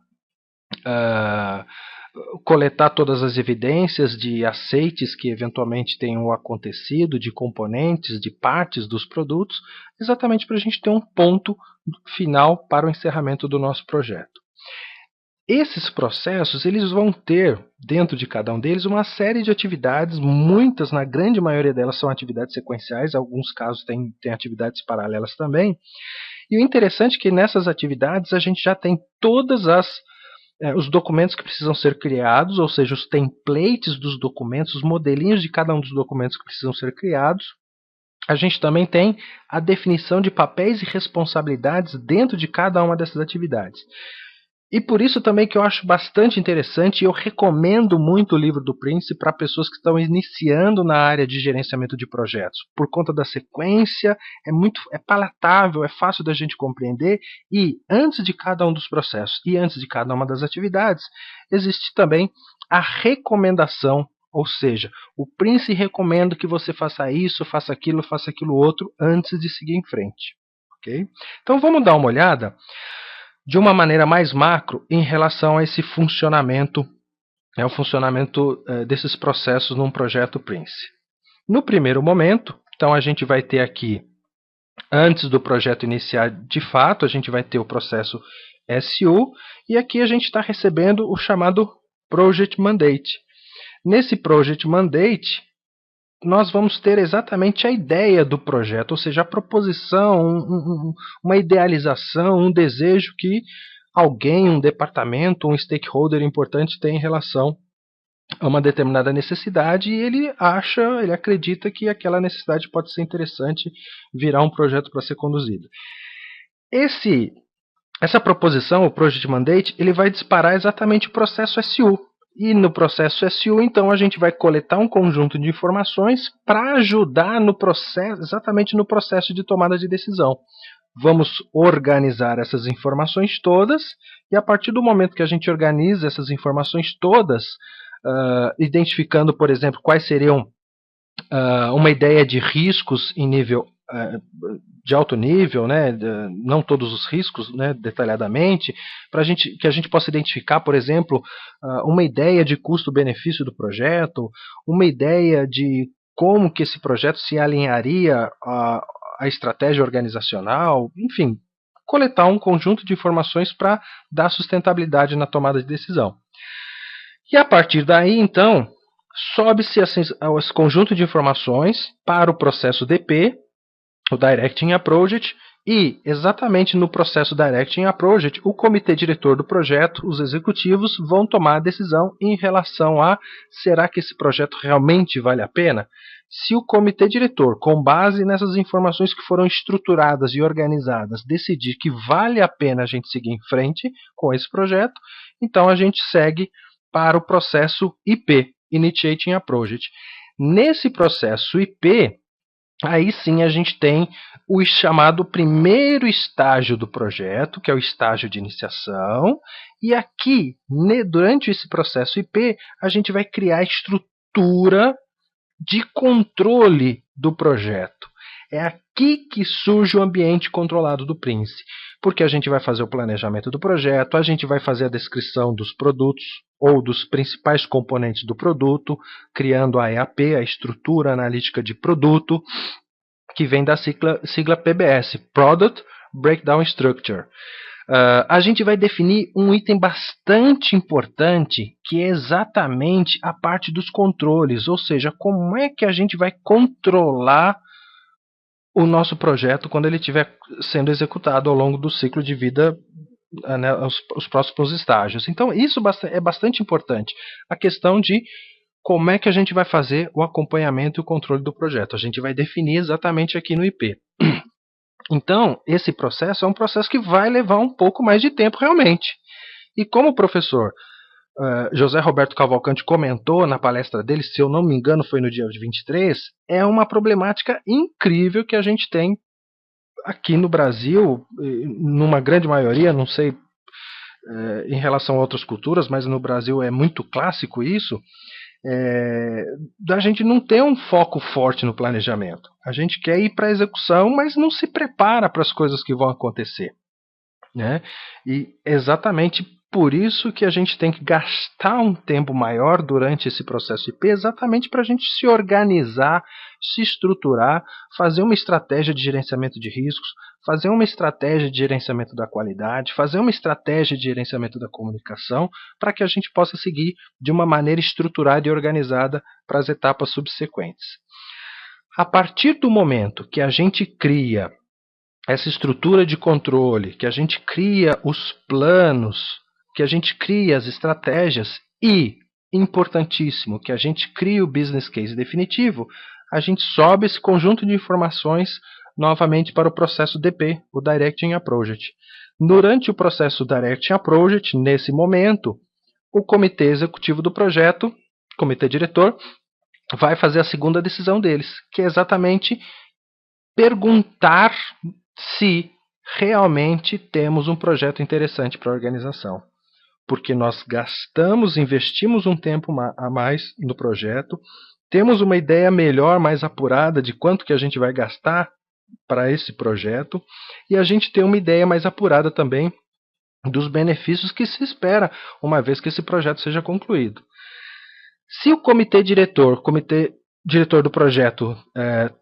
coletar todas as evidências de aceites que eventualmente tenham acontecido, de componentes, de partes dos produtos, exatamente para a gente ter um ponto final para o encerramento do nosso projeto. Esses processos, eles vão ter, dentro de cada um deles, uma série de atividades, muitas, na grande maioria delas, são atividades sequenciais, alguns casos tem atividades paralelas também. E o interessante é que nessas atividades a gente já tem todas os documentos que precisam ser criados, ou seja, os templates dos documentos, os modelinhos de cada um dos documentos que precisam ser criados. A gente também tem a definição de papéis e responsabilidades dentro de cada uma dessas atividades. E por isso também que eu acho bastante interessante e eu recomendo muito o livro do Prince para pessoas que estão iniciando na área de gerenciamento de projetos. Por conta da sequência, é palatável, é fácil da gente compreender e antes de cada um dos processos e antes de cada uma das atividades, existe também a recomendação, ou seja, o Prince recomenda que você faça isso, faça aquilo outro antes de seguir em frente. Okay? Então vamos dar uma olhada de uma maneira mais macro em relação a esse funcionamento, o funcionamento desses processos num projeto Prince. No primeiro momento, então a gente vai ter aqui, antes do projeto iniciar de fato, a gente vai ter o processo SU, e aqui a gente está recebendo o chamado Project Mandate. Nesse Project Mandate, nós vamos ter exatamente a ideia do projeto, ou seja, a proposição, uma idealização, um desejo que alguém, um departamento, um stakeholder importante tem em relação a uma determinada necessidade e ele acredita que aquela necessidade pode ser interessante virar um projeto para ser conduzido. Essa proposição, o Project Mandate, ele vai disparar exatamente o processo SU. E no processo SU, então, a gente vai coletar um conjunto de informações para ajudar no processo, exatamente no processo de tomada de decisão. Vamos organizar essas informações todas, e a partir do momento que a gente organiza essas informações todas, identificando, por exemplo, quais seriam uma ideia de riscos em nível de alto nível, né, não todos os riscos, né, detalhadamente, para que a gente possa identificar, por exemplo, uma ideia de custo-benefício do projeto, uma ideia de como que esse projeto se alinharia à estratégia organizacional, enfim, coletar um conjunto de informações para dar sustentabilidade na tomada de decisão. E a partir daí, então, sobe-se esse conjunto de informações para o processo DP, o Directing a Project, e exatamente no processo Directing a Project, o comitê diretor do projeto, os executivos, vão tomar a decisão em relação a será que esse projeto realmente vale a pena? Se o comitê diretor, com base nessas informações que foram estruturadas e organizadas, decidir que vale a pena a gente seguir em frente com esse projeto, então a gente segue para o processo IP, Initiating a Project. Nesse processo IP, aí sim a gente tem o chamado primeiro estágio do projeto, que é o estágio de iniciação, e aqui, durante esse processo IP, a gente vai criar a estrutura de controle do projeto. É aqui que surge o ambiente controlado do Prince, porque a gente vai fazer o planejamento do projeto, a gente vai fazer a descrição dos produtos ou dos principais componentes do produto, criando a EAP, a estrutura analítica de produto, que vem da sigla PBS, Product Breakdown Structure. A gente vai definir um item bastante importante, que é exatamente a parte dos controles, ou seja, como é que a gente vai controlar o nosso projeto quando ele estiver sendo executado ao longo do ciclo de vida, né, os próximos estágios. Então, isso é bastante importante. A questão de como é que a gente vai fazer o acompanhamento e o controle do projeto. A gente vai definir exatamente aqui no IP. Então, esse processo é um processo que vai levar um pouco mais de tempo realmente. E como o professor José Roberto Cavalcante comentou na palestra dele, se eu não me engano foi no dia 23, é uma problemática incrível que a gente tem aqui no Brasil, numa grande maioria, não sei em relação a outras culturas, mas no Brasil é muito clássico isso, da gente não ter um foco forte no planejamento. A gente quer ir para a execução, mas não se prepara para as coisas que vão acontecer, né? E exatamente por isso que a gente tem que gastar um tempo maior durante esse processo IP, exatamente para a gente se organizar, se estruturar, fazer uma estratégia de gerenciamento de riscos, fazer uma estratégia de gerenciamento da qualidade, fazer uma estratégia de gerenciamento da comunicação, para que a gente possa seguir de uma maneira estruturada e organizada para as etapas subsequentes. A partir do momento que a gente cria essa estrutura de controle, que a gente cria os planos, que a gente cria as estratégias e, importantíssimo, que a gente cria o business case definitivo, a gente sobe esse conjunto de informações novamente para o processo DP, o Directing a Project. Durante o processo Directing a Project, nesse momento, o comitê executivo do projeto, comitê diretor, vai fazer a segunda decisão deles, que é exatamente perguntar se realmente temos um projeto interessante para a organização. Porque nós investimos um tempo a mais no projeto, temos uma ideia melhor, mais apurada de quanto que a gente vai gastar para esse projeto, e a gente tem uma ideia mais apurada também dos benefícios que se espera uma vez que esse projeto seja concluído. Se o comitê diretor do projeto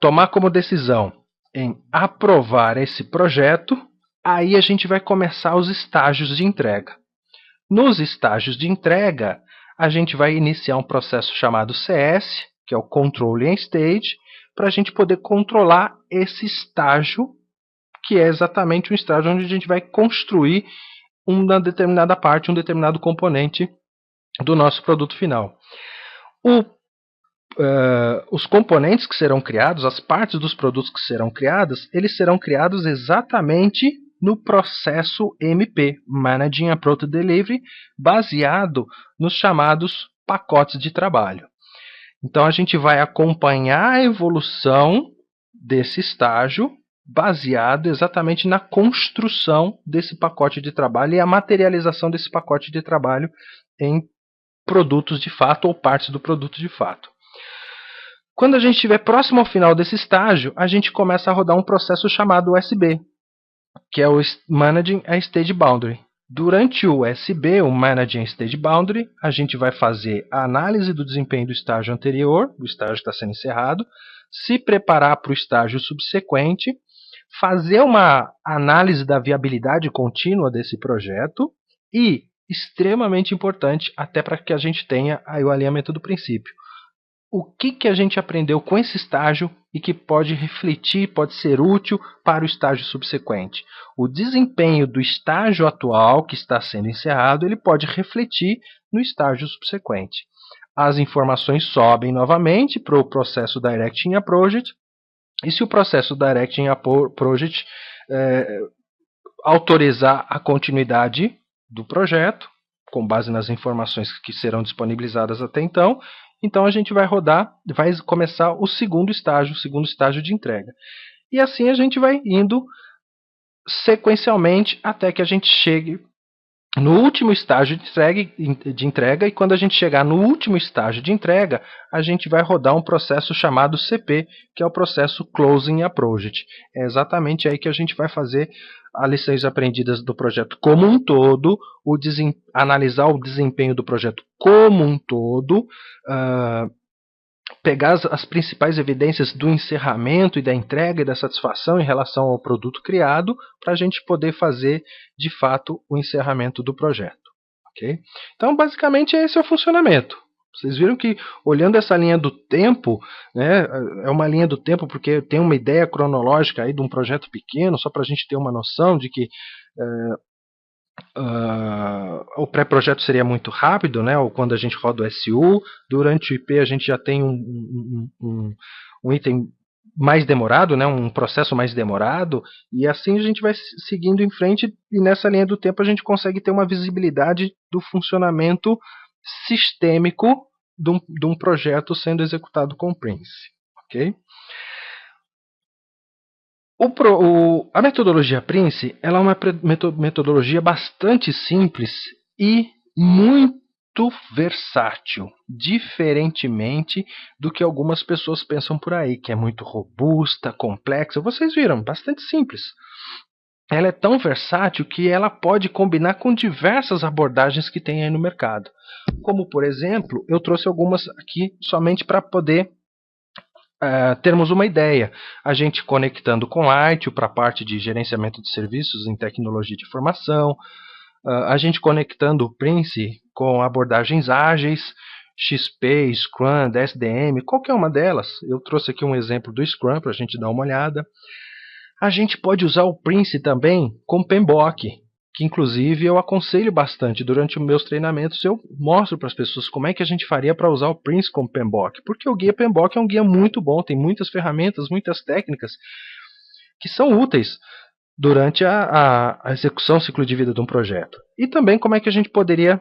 tomar como decisão em aprovar esse projeto, aí a gente vai começar os estágios de entrega. Nos estágios de entrega, a gente vai iniciar um processo chamado CS, que é o Controlling Stage, para a gente poder controlar esse estágio, que é exatamente um estágio onde a gente vai construir uma determinada parte, um determinado componente do nosso produto final. Os componentes que serão criados, as partes dos produtos que serão criadas, eles serão criados exatamente no processo MP, Managing Approach Delivery, baseado nos chamados pacotes de trabalho. Então a gente vai acompanhar a evolução desse estágio baseado exatamente na construção desse pacote de trabalho e a materialização desse pacote de trabalho em produtos de fato ou partes do produto de fato. Quando a gente estiver próximo ao final desse estágio, a gente começa a rodar um processo chamado USB, que é o Managing a Stage Boundary. Durante o USB, o Managing a Stage Boundary, a gente vai fazer a análise do desempenho do estágio anterior, do estágio que está sendo encerrado, se preparar para o estágio subsequente, fazer uma análise da viabilidade contínua desse projeto e, extremamente importante, até para que a gente tenha aí o alinhamento do princípio, o que a gente aprendeu com esse estágio e que pode refletir, pode ser útil para o estágio subsequente. O desempenho do estágio atual que está sendo encerrado, ele pode refletir no estágio subsequente. As informações sobem novamente para o processo Directing a Project, e se o processo Directing a Project autorizar a continuidade do projeto, com base nas informações que serão disponibilizadas até então, então a gente vai começar o segundo estágio de entrega. E assim a gente vai indo sequencialmente até que a gente chegue no último estágio de entrega, e quando a gente chegar no último estágio de entrega, a gente vai rodar um processo chamado CP, que é o processo Closing a Project. É exatamente aí que a gente vai fazer as lições aprendidas do projeto como um todo, analisar o desempenho do projeto como um todo, pegar as principais evidências do encerramento e da entrega e da satisfação em relação ao produto criado, para a gente poder fazer, de fato, o encerramento do projeto. Okay? Então, basicamente, esse é o funcionamento. Vocês viram que, olhando essa linha do tempo, né, é uma linha do tempo porque tem uma ideia cronológica aí de um projeto pequeno, só para a gente ter uma noção de que o pré-projeto seria muito rápido, né, ou quando a gente roda o SU, durante o IP a gente já tem um item mais demorado, né, um processo mais demorado, e assim a gente vai seguindo em frente, e nessa linha do tempo a gente consegue ter uma visibilidade do funcionamento sistêmico de um projeto sendo executado com o Prince. Okay? A metodologia Prince ela é uma metodologia bastante simples e muito versátil, diferentemente do que algumas pessoas pensam por aí, que é muito robusta, complexa. Vocês viram, bastante simples. Ela é tão versátil que ela pode combinar com diversas abordagens que tem aí no mercado. Como, por exemplo, eu trouxe algumas aqui somente para poder termos uma ideia. A gente conectando com ITIL para a parte de gerenciamento de serviços em tecnologia de informação, a gente conectando o Prince com abordagens ágeis, XP, Scrum, SDM, qualquer uma delas. Eu trouxe aqui um exemplo do Scrum para a gente dar uma olhada. A gente pode usar o Prince também com PMBOK, que inclusive eu aconselho bastante. Durante os meus treinamentos eu mostro para as pessoas como é que a gente faria para usar o Prince com PMBOK, porque o guia PMBOK é um guia muito bom, tem muitas ferramentas, muitas técnicas que são úteis durante a execução, ciclo de vida de um projeto. E também como é que a gente poderia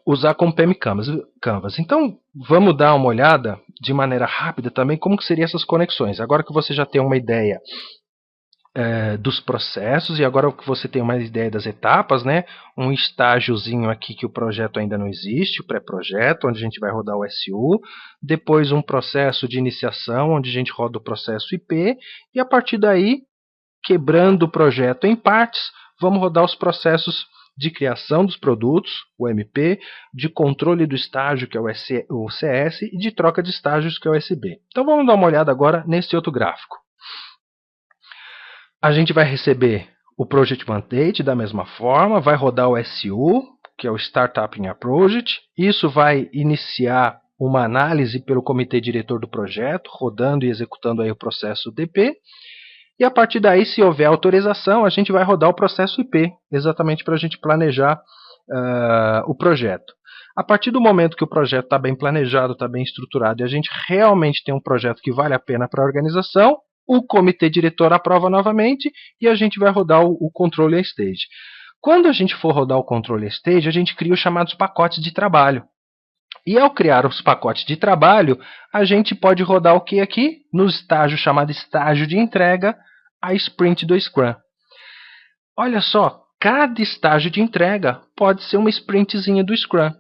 usar com PM Canvas. Então, vamos dar uma olhada de maneira rápida também como que seriam essas conexões. Agora que você já tem uma ideia dos processos, e agora que você tem uma ideia das etapas, né? Um estágiozinho aqui que o projeto ainda não existe, o pré-projeto, onde a gente vai rodar o SU, depois um processo de iniciação, onde a gente roda o processo IP, e a partir daí, quebrando o projeto em partes, vamos rodar os processos de criação dos produtos, o MP, de controle do estágio, que é o CS, e de troca de estágios, que é o SB. Então vamos dar uma olhada agora nesse outro gráfico. A gente vai receber o Project Mandate da mesma forma, vai rodar o SU, que é o Startup in a Project. Isso vai iniciar uma análise pelo comitê diretor do projeto, rodando e executando aí o processo DP. E a partir daí, se houver autorização, a gente vai rodar o processo IP, exatamente para a gente planejar o projeto. A partir do momento que o projeto está bem planejado, está bem estruturado, e a gente realmente tem um projeto que vale a pena para a organização, o comitê diretor aprova novamente e a gente vai rodar o controle stage. Quando a gente for rodar o controle stage, a gente cria os chamados pacotes de trabalho. E ao criar os pacotes de trabalho, a gente pode rodar o que aqui? No estágio chamado estágio de entrega, a sprint do Scrum. Olha só, cada estágio de entrega pode ser uma sprintzinha do Scrum.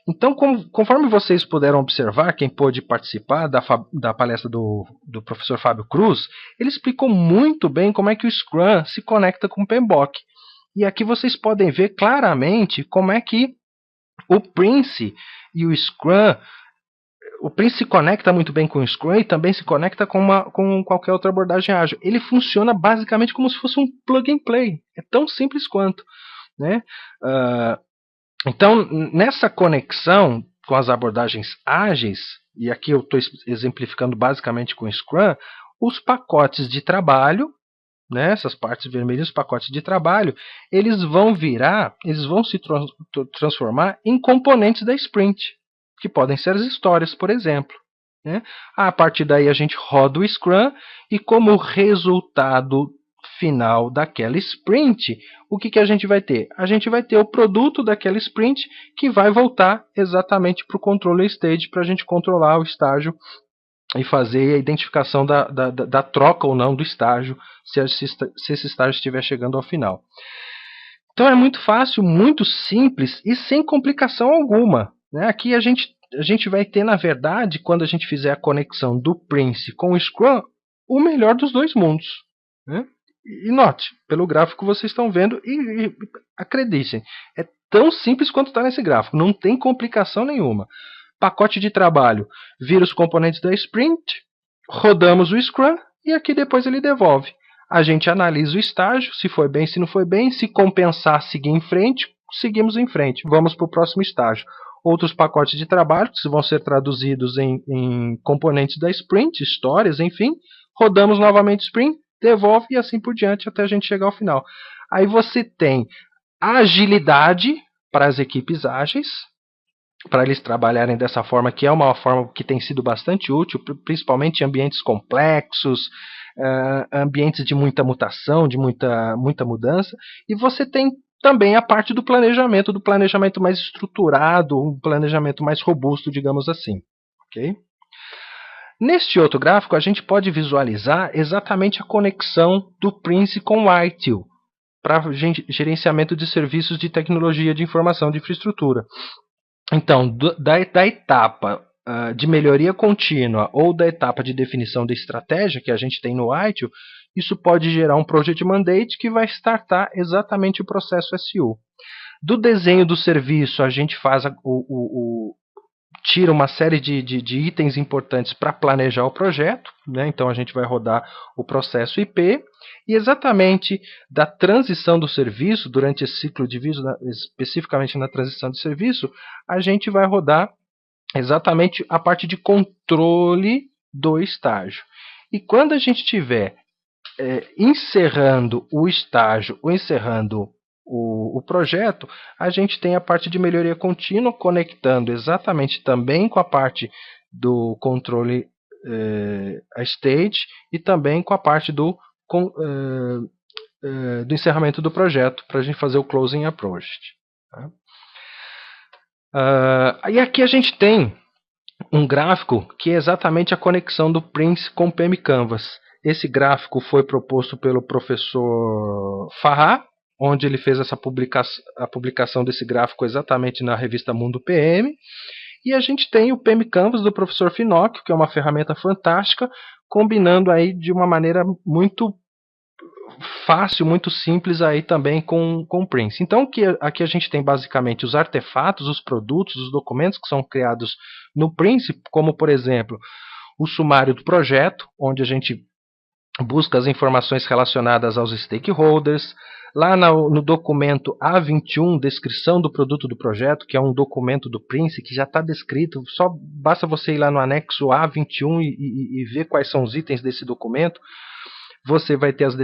Então, conforme vocês puderam observar, quem pôde participar da palestra do professor Fábio Cruz, ele explicou muito bem como é que o Scrum se conecta com o PMBOK. E aqui vocês podem ver claramente como é que o Prince e o Scrum, o Prince se conecta muito bem com o Scrum e também se conecta com qualquer outra abordagem ágil. Ele funciona basicamente como se fosse um plug and play. É tão simples quanto, né? Então, nessa conexão com as abordagens ágeis, e aqui eu estou exemplificando basicamente com o Scrum, os pacotes de trabalho, né, essas partes vermelhas, os pacotes de trabalho, eles vão se transformar em componentes da sprint, que podem ser as histórias, por exemplo. Né? A partir daí a gente roda o Scrum e como resultado final daquela sprint, o que a gente vai ter? A gente vai ter o produto daquela sprint que vai voltar exatamente para o controle stage para a gente controlar o estágio e fazer a identificação da troca ou não do estágio, se esse estágio estiver chegando ao final. Então é muito fácil, muito simples e sem complicação alguma. Né? Aqui a gente vai ter, na verdade, quando a gente fizer a conexão do Prince com o Scrum, o melhor dos dois mundos. Né? E note, pelo gráfico vocês estão vendo, e acreditem, é tão simples quanto está nesse gráfico, não tem complicação nenhuma. Pacote de trabalho, vira os componentes da sprint, rodamos o Scrum e aqui depois ele devolve. A gente analisa o estágio, se foi bem, se não foi bem, se compensar, seguir em frente, seguimos em frente, vamos para o próximo estágio. outros pacotes de trabalho que vão ser traduzidos em componentes da sprint, histórias, enfim. Rodamos novamente o sprint, devolve e assim por diante até a gente chegar ao final. Aí você tem agilidade para as equipes ágeis, para eles trabalharem dessa forma, que é uma forma que tem sido bastante útil, principalmente em ambientes complexos, ambientes de muita mutação, de muita mudança. E você tem também a parte do planejamento mais estruturado, um planejamento mais robusto, digamos assim. Okay? Neste outro gráfico, a gente pode visualizar exatamente a conexão do Prince com o ITIL, para gerenciamento de serviços de tecnologia de informação de infraestrutura. Então, da etapa de melhoria contínua ou da etapa de definição da estratégia que a gente tem no ITIL, isso pode gerar um Project Mandate que vai startar exatamente o processo SU. Do desenho do serviço, a gente faz tira uma série de itens importantes para planejar o projeto, né? Então a gente vai rodar o processo IP, e exatamente da transição do serviço, durante esse ciclo de vida, especificamente na transição de serviço, a gente vai rodar exatamente a parte de controle do estágio. E quando a gente estiver encerrando o estágio ou encerrando o projeto, a gente tem a parte de melhoria contínua, conectando exatamente também com a parte do controle a stage e também com a parte do encerramento do projeto, para a gente fazer o closing approach. Tá? E aqui a gente tem um gráfico que é exatamente a conexão do Prince com o PM Canvas. Esse gráfico foi proposto pelo professor Farrah, onde ele fez a publicação desse gráfico exatamente na revista Mundo PM. E a gente tem o PM Canvas do professor Finocchio, que é uma ferramenta fantástica, combinando aí de uma maneira muito fácil, muito simples aí também com o Prince. Então aqui a gente tem basicamente os artefatos, os produtos, os documentos que são criados no Prince, como por exemplo o sumário do projeto, onde a gente busca as informações relacionadas aos stakeholders. Lá no documento A21, descrição do produto do projeto, que é um documento do Prince que já está descrito, só basta você ir lá no anexo A21 e ver quais são os itens desse documento. Você vai ter as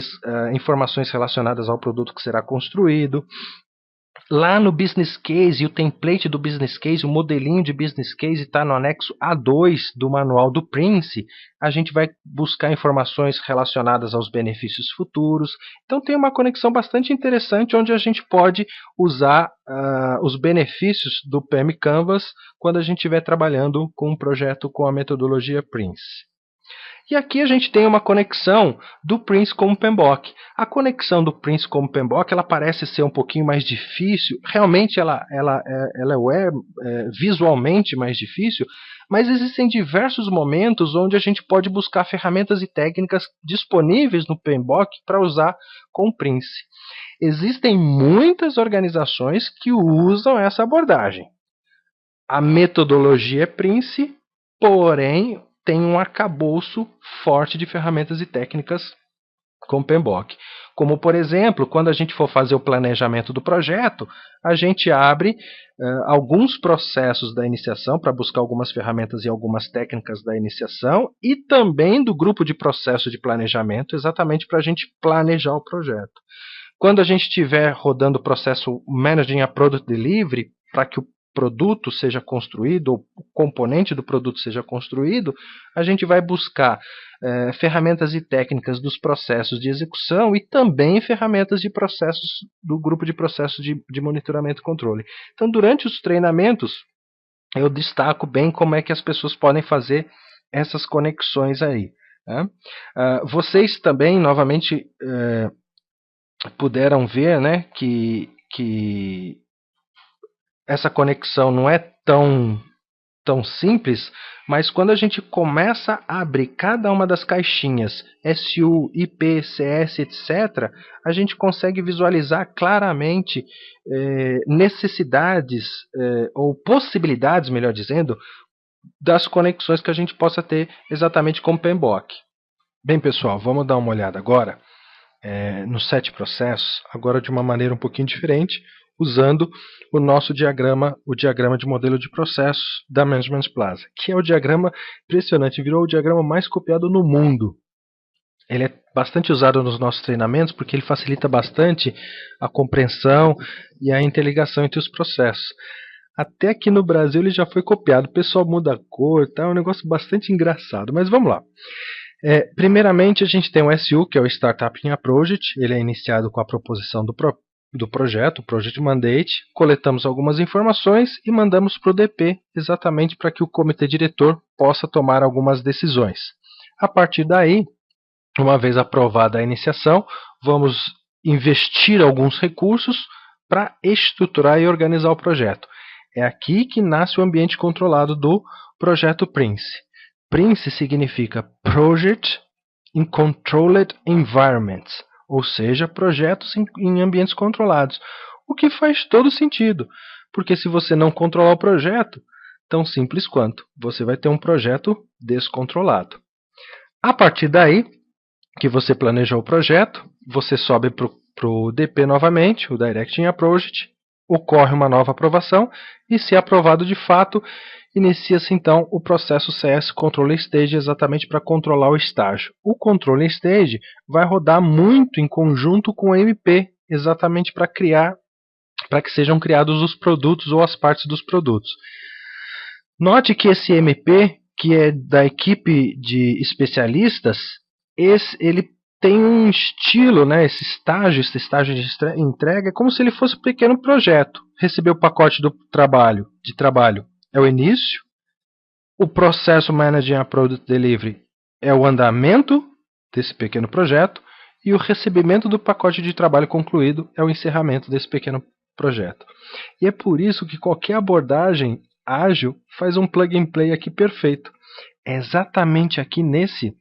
informações relacionadas ao produto que será construído. Lá no Business Case, o template do Business Case, o modelinho de Business Case está no anexo A2 do manual do Prince. A gente vai buscar informações relacionadas aos benefícios futuros. Então tem uma conexão bastante interessante onde a gente pode usar os benefícios do PM Canvas quando a gente estiver trabalhando com um projeto com a metodologia Prince. E aqui a gente tem uma conexão do Prince com o PMBOK. A conexão do Prince com o PMBOK, ela parece ser um pouquinho mais difícil, realmente ela é visualmente mais difícil, mas existem diversos momentos onde a gente pode buscar ferramentas e técnicas disponíveis no PMBOK para usar com o Prince. Existem muitas organizações que usam essa abordagem. A metodologia é Prince, porém tem um arcabouço forte de ferramentas e técnicas com o PMBOK. Como, por exemplo, quando a gente for fazer o planejamento do projeto, a gente abre alguns processos da iniciação para buscar algumas ferramentas e algumas técnicas da iniciação e também do grupo de processo de planejamento, exatamente para a gente planejar o projeto. Quando a gente estiver rodando o processo Managing a Product Delivery, para que o produto seja construído, ou o componente do produto seja construído, a gente vai buscar ferramentas e técnicas dos processos de execução e também ferramentas de processos do grupo de processos de monitoramento e controle. Então, durante os treinamentos, eu destaco bem como é que as pessoas podem fazer essas conexões aí. Né? Vocês também, novamente, puderam ver, né, que essa conexão não é tão simples, mas quando a gente começa a abrir cada uma das caixinhas, SU, IP, CS, etc., a gente consegue visualizar claramente necessidades, ou possibilidades, melhor dizendo, das conexões que a gente possa ter exatamente com o PMBOK. Bem, pessoal, vamos dar uma olhada agora nos 7 processos, agora de uma maneira um pouquinho diferente, usando o nosso diagrama, o diagrama de modelo de processos da Management Plaza, que é o diagrama impressionante, virou o diagrama mais copiado no mundo. Ele é bastante usado nos nossos treinamentos porque ele facilita bastante a compreensão e a interligação entre os processos. Até aqui no Brasil ele já foi copiado, o pessoal muda a cor, tá? É um negócio bastante engraçado, mas vamos lá. Primeiramente a gente tem o SU, que é o Startup in a Project, ele é iniciado com a proposição do projeto, o Project Mandate, coletamos algumas informações e mandamos para o DP, exatamente para que o comitê diretor possa tomar algumas decisões. A partir daí, uma vez aprovada a iniciação, vamos investir alguns recursos para estruturar e organizar o projeto. É aqui que nasce o ambiente controlado do projeto Prince. Prince significa Project in Controlled Environments, ou seja, projetos em ambientes controlados. O que faz todo sentido, porque se você não controlar o projeto, tão simples quanto, você vai ter um projeto descontrolado. A partir daí, que você planejou o projeto, você sobe para o DP novamente, o Directing a Project, ocorre uma nova aprovação e, se aprovado de fato, inicia-se então o processo CS Control Stage exatamente para controlar o estágio. O Control Stage vai rodar muito em conjunto com o MP, exatamente para que sejam criados os produtos ou as partes dos produtos. Note que esse MP, que é da equipe de especialistas, ele tem um estilo, né, esse estágio de entrega, é como se ele fosse um pequeno projeto. Receber o pacote de trabalho é o início, o processo Managing a Product Delivery é o andamento desse pequeno projeto e o recebimento do pacote de trabalho concluído é o encerramento desse pequeno projeto. E é por isso que qualquer abordagem ágil faz um plug and play aqui perfeito. É exatamente aqui nesse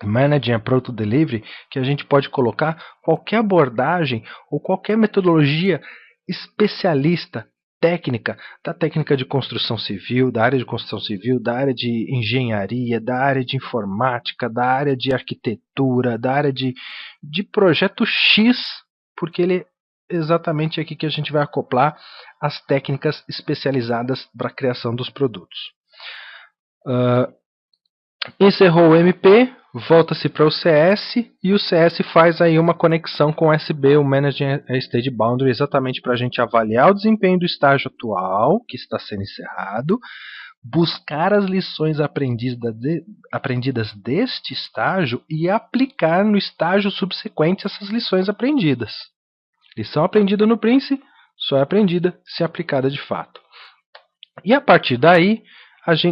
Managing a Product Delivery que a gente pode colocar qualquer abordagem ou qualquer metodologia especialista, técnica, da técnica de construção civil, da área de construção civil, da área de engenharia, da área de informática, da área de arquitetura, da área de projeto X, porque ele é exatamente aqui que a gente vai acoplar as técnicas especializadas para a criação dos produtos. Encerrou o MP, volta-se para o CS e o CS faz aí uma conexão com o SB, o Managing a Stage Boundary, exatamente para a gente avaliar o desempenho do estágio atual, que está sendo encerrado, buscar as lições aprendidas deste estágio e aplicar no estágio subsequente essas lições aprendidas. Lição aprendida no Prince só é aprendida se aplicada de fato. E a partir daí,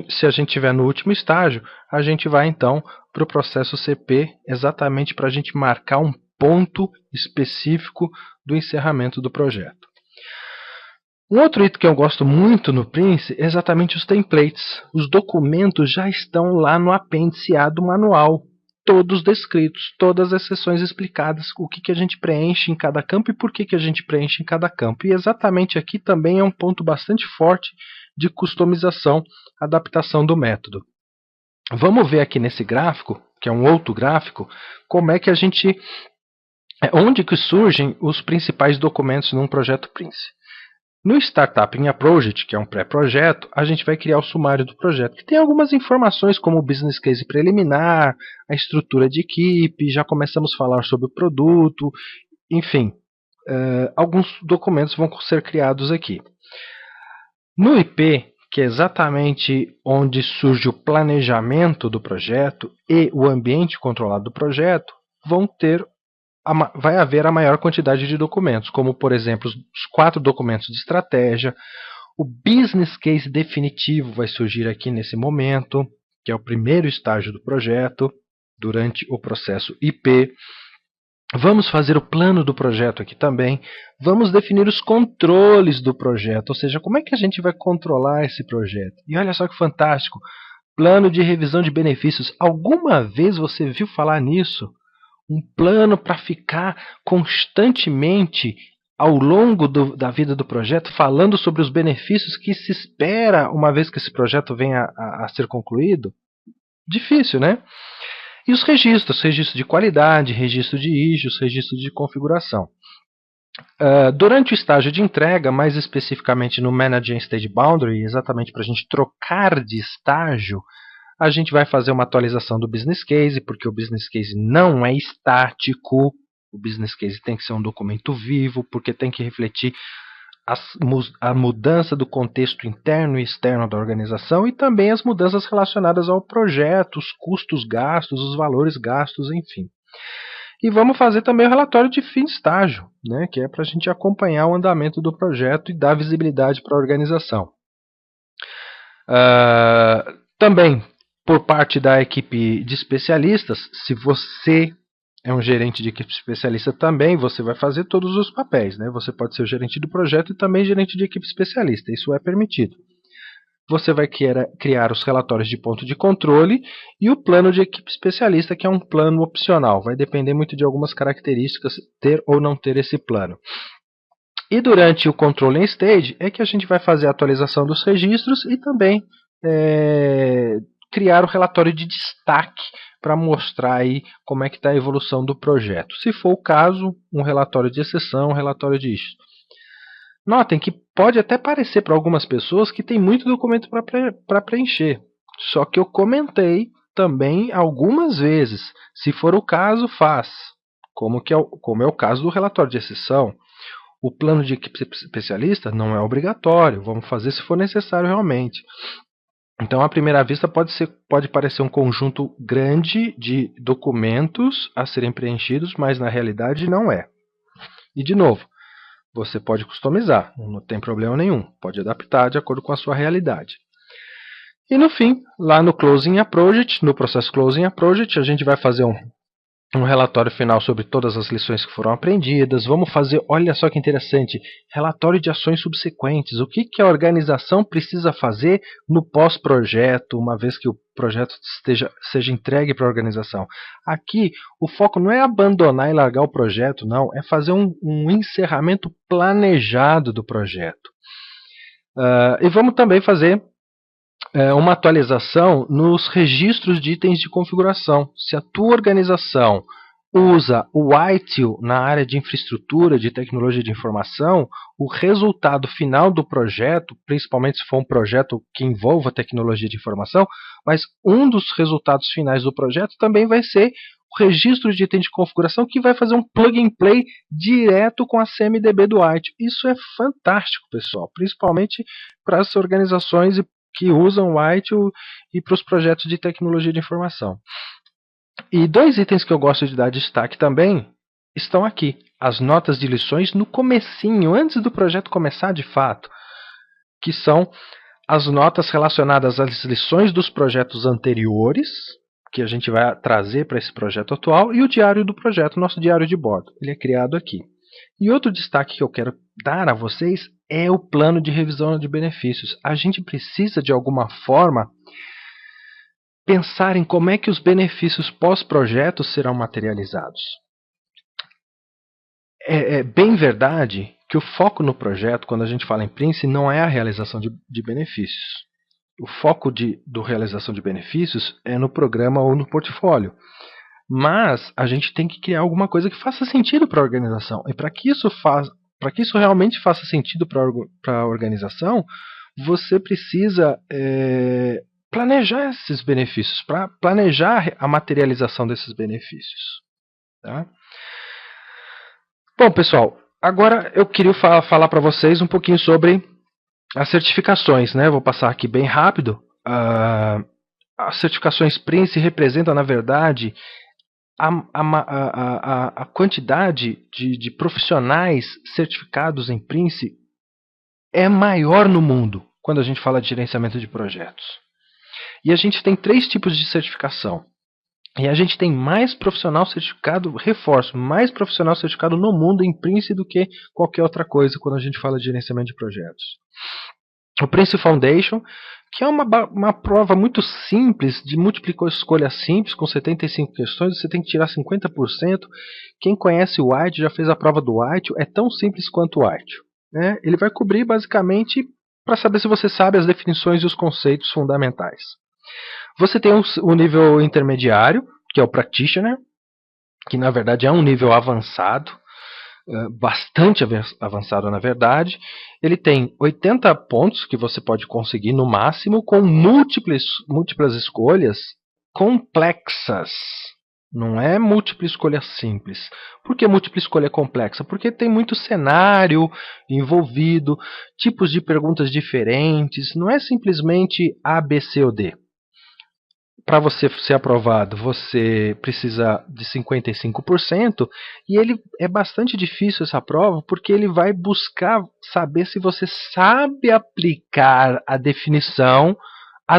se a gente estiver no último estágio, a gente vai então para o processo CP, exatamente para a gente marcar um ponto específico do encerramento do projeto. Um outro item que eu gosto muito no Prince é exatamente os templates. Os documentos já estão lá no apêndice A do manual, todos descritos, todas as seções explicadas, o que a gente preenche em cada campo e por que a gente preenche em cada campo. E exatamente aqui também é um ponto bastante forte de customização, adaptação do método. Vamos ver aqui nesse gráfico, que é um outro gráfico, como é que onde que surgem os principais documentos num projeto Prince. No Startup in a Project, que é um pré-projeto, a gente vai criar o sumário do projeto, que tem algumas informações como o business case preliminar, a estrutura de equipe, já começamos a falar sobre o produto, enfim, alguns documentos vão ser criados aqui. No IP, que é exatamente onde surge o planejamento do projeto e o ambiente controlado do projeto, vai haver a maior quantidade de documentos, como por exemplo os 4 documentos de estratégia, o business case definitivo vai surgir aqui nesse momento, que é o primeiro estágio do projeto, durante o processo IP. Vamos fazer o plano do projeto aqui também. Vamos definir os controles do projeto, ou seja, como é que a gente vai controlar esse projeto. E olha só que fantástico, plano de revisão de benefícios. Alguma vez você viu falar nisso? Um plano para ficar constantemente ao longo da vida do projeto falando sobre os benefícios que se espera uma vez que esse projeto venha a ser concluído? Difícil, né? E os registros de qualidade, registro de issues, registro de configuração. Durante o estágio de entrega, mais especificamente no Managing Stage Boundary, exatamente para a gente trocar de estágio, a gente vai fazer uma atualização do business case, porque o business case não é estático, o business case tem que ser um documento vivo, porque tem que refletir a mudança do contexto interno e externo da organização e também as mudanças relacionadas ao projeto, os custos gastos, os valores gastos, enfim. E vamos fazer também o relatório de fim de estágio, né, que é para a gente acompanhar o andamento do projeto e dar visibilidade para a organização. Também, por parte da equipe de especialistas, se você é um gerente de equipe especialista também, você vai fazer todos os papéis, né? Você pode ser o gerente do projeto e também gerente de equipe especialista, isso é permitido. Você vai criar os relatórios de ponto de controle e o plano de equipe especialista, que é um plano opcional. Vai depender muito de algumas características ter ou não ter esse plano. E durante o Controlling Stage é que a gente vai fazer a atualização dos registros e também criar o relatório de destaque para mostrar aí como é que está a evolução do projeto. Se for o caso, um relatório de exceção, um relatório de isto. Notem que pode até parecer para algumas pessoas que tem muito documento para preencher. Só que eu comentei também algumas vezes. Se for o caso, faz. Como é o caso do relatório de exceção. O plano de equipe especialista não é obrigatório. Vamos fazer se for necessário realmente. Então, à primeira vista, pode parecer um conjunto grande de documentos a serem preenchidos, mas na realidade não é. E, de novo, você pode customizar, não tem problema nenhum. Pode adaptar de acordo com a sua realidade. E, no fim, lá no Closing a Project, no processo Closing a Project, a gente vai fazer um relatório final sobre todas as lições que foram aprendidas. Vamos fazer, olha só que interessante, relatório de ações subsequentes. O que a organização precisa fazer no pós-projeto, uma vez que o projeto seja entregue para a organização. Aqui, o foco não é abandonar e largar o projeto, não. É fazer um encerramento planejado do projeto. E vamos também fazer uma atualização nos registros de itens de configuração. Se a tua organização usa o ITIL na área de infraestrutura, de tecnologia de informação, o resultado final do projeto, principalmente se for um projeto que envolva tecnologia de informação, mas um dos resultados finais do projeto também vai ser o registro de item de configuração, que vai fazer um plug and play direto com a CMDB do ITIL. Isso é fantástico, pessoal, principalmente para as organizações que usam o ITIL e para os projetos de tecnologia de informação. E dois itens que eu gosto de dar destaque também estão aqui. As notas de lições no comecinho, antes do projeto começar de fato, que são as notas relacionadas às lições dos projetos anteriores, que a gente vai trazer para esse projeto atual, e o diário do projeto, nosso diário de bordo. Ele é criado aqui. E outro destaque que eu quero dar a vocês é o plano de revisão de benefícios. A gente precisa, de alguma forma, pensar em como é que os benefícios pós-projeto serão materializados. É bem verdade que o foco no projeto, quando a gente fala em Prince, não é a realização de benefícios. O foco do realização de benefícios é no programa ou no portfólio. Mas a gente tem que criar alguma coisa que faça sentido para a organização. E para que isso realmente faça sentido para a organização, você precisa planejar esses benefícios, planejar a materialização desses benefícios. Tá? Bom, pessoal, agora eu queria falar para vocês um pouquinho sobre as certificações, né? Vou passar aqui bem rápido. As certificações Prince representam, na verdade, a quantidade de profissionais certificados em Prince é maior no mundo quando a gente fala de gerenciamento de projetos. E a gente tem 3 tipos de certificação. E a gente tem mais profissional certificado, reforço, mais profissional certificado no mundo em Prince do que qualquer outra coisa quando a gente fala de gerenciamento de projetos. O Prince Foundation, que é uma prova muito simples, de múltipla escolha simples, com 75 questões, você tem que tirar 50%. Quem conhece o ITIL, já fez a prova do ITIL, é tão simples quanto o ITIL. Né? Ele vai cobrir basicamente para saber se você sabe as definições e os conceitos fundamentais. Você tem o nível intermediário, que é o Practitioner, que na verdade é um nível avançado. bastante avançado, na verdade. Ele tem 80 pontos que você pode conseguir no máximo, com múltiplas escolhas complexas. Não é múltipla escolha simples. Por que múltipla escolha complexa? Porque tem muito cenário envolvido, tipos de perguntas diferentes. Não é simplesmente A, B, C ou D. Para você ser aprovado, você precisa de 55%, e ele é bastante difícil essa prova, porque ele vai buscar saber se você sabe aplicar as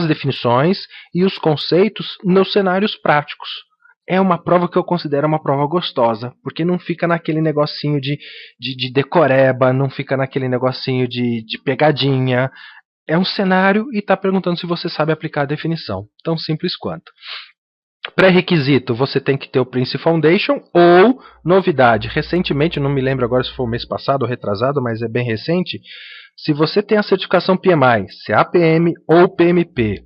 definições e os conceitos nos cenários práticos. É uma prova que eu considero uma prova gostosa, porque não fica naquele negocinho de decoreba, não fica naquele negocinho de pegadinha. É um cenário e está perguntando se você sabe aplicar a definição. Tão simples quanto. Pré-requisito, você tem que ter o Prince Foundation ou, novidade, recentemente, não me lembro agora se foi o mês passado ou retrasado, mas é bem recente, se você tem a certificação PMI, CAPM ou PMP,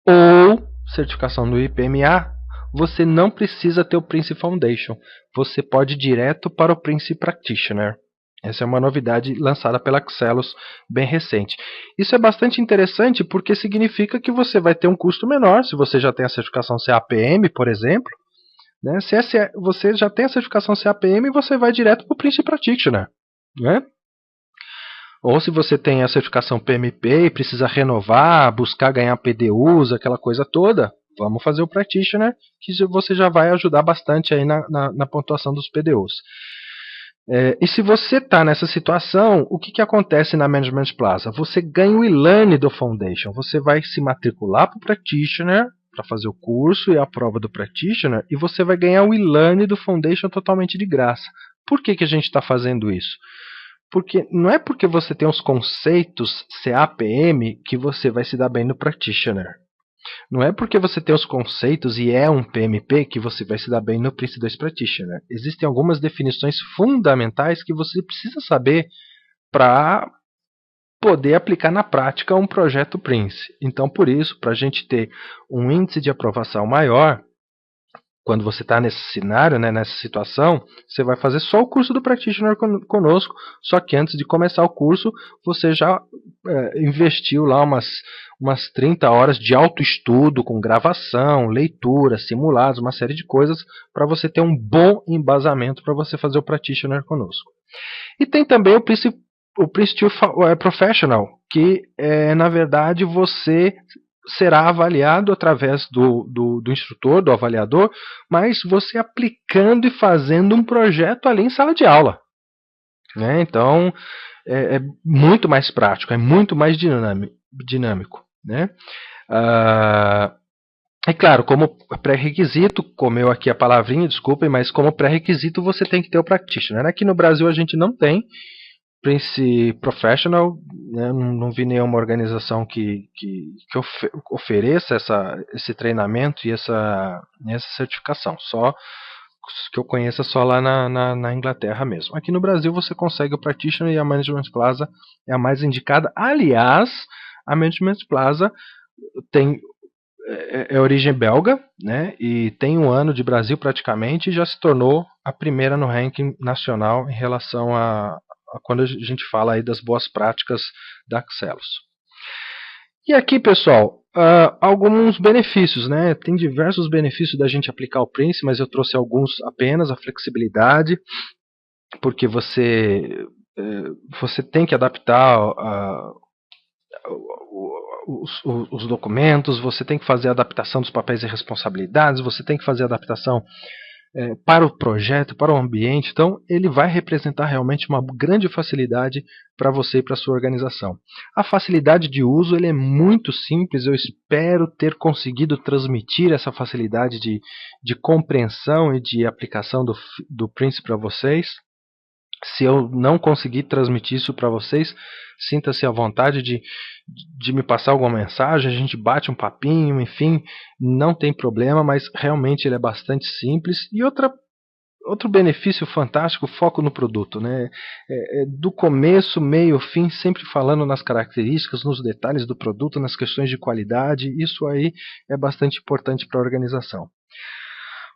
ou certificação do IPMA, você não precisa ter o Prince Foundation. Você pode ir direto para o Prince Practitioner. Essa é uma novidade lançada pela Axelos, bem recente. Isso é bastante interessante porque significa que você vai ter um custo menor, se você já tem a certificação CAPM, por exemplo. Né? Se você já tem a certificação CAPM, você vai direto para o Prince Practitioner. Né? Ou se você tem a certificação PMP e precisa renovar, buscar ganhar PDUs, aquela coisa toda, vamos fazer o Practitioner, que você já vai ajudar bastante aí na pontuação dos PDUs. E se você está nessa situação, o que acontece na Management Plaza? Você ganha o e-learning do Foundation. Você vai se matricular para o Practitioner, para fazer o curso e a prova do Practitioner, e você vai ganhar o e-learning do Foundation totalmente de graça. Por que a gente está fazendo isso? Porque não é porque você tem os conceitos CAPM que você vai se dar bem no Practitioner. Não é porque você tem os conceitos e é um PMP que você vai se dar bem no Prince 2 Practitioner. Existem algumas definições fundamentais que você precisa saber para poder aplicar na prática um projeto Prince. Então, por isso, para a gente ter um índice de aprovação maior, quando você está nesse cenário, né, nessa situação, você vai fazer só o curso do Practitioner conosco, só que antes de começar o curso, você já investiu lá umas 30 horas de autoestudo, com gravação, leitura, simulados, uma série de coisas, para você ter um bom embasamento para você fazer o Practitioner conosco. E tem também o Prince 2 Professional, que na verdade você será avaliado através do instrutor, do avaliador, mas você aplicando e fazendo um projeto ali em sala de aula. Né? Então, é muito mais prático, é muito mais dinâmico. Né? É claro, como pré-requisito, comeu aqui a palavrinha, desculpem, mas como pré-requisito você tem que ter o Practitioner. Aqui no Brasil a gente não tem Prince Professional, né? Não vi nenhuma organização que ofereça esse treinamento e essa certificação. Só que eu conheça só lá na Inglaterra mesmo. Aqui no Brasil você consegue o Practitioner e a Management Plaza é a mais indicada. Aliás, a Management Plaza é origem belga, né? E tem um ano de Brasil praticamente e já se tornou a primeira no ranking nacional em relação a quando a gente fala aí das boas práticas da Axelos. E aqui, pessoal, alguns benefícios, né? Tem diversos benefícios da gente aplicar o Prince, mas eu trouxe alguns apenas, a flexibilidade, porque você tem que adaptar os documentos, você tem que fazer a adaptação dos papéis e responsabilidades, você tem que fazer a adaptação para o projeto, para o ambiente. Então, ele vai representar realmente uma grande facilidade para você e para a sua organização. A facilidade de uso ele é muito simples, eu espero ter conseguido transmitir essa facilidade de compreensão e de aplicação do Prince para vocês. Se eu não conseguir transmitir isso para vocês, sinta-se à vontade de me passar alguma mensagem, a gente bate um papinho, enfim, não tem problema, mas realmente ele é bastante simples. E outro benefício fantástico, foco no produto, né? Do começo, meio, fim, sempre falando nas características, nos detalhes do produto, nas questões de qualidade, isso aí é bastante importante para a organização.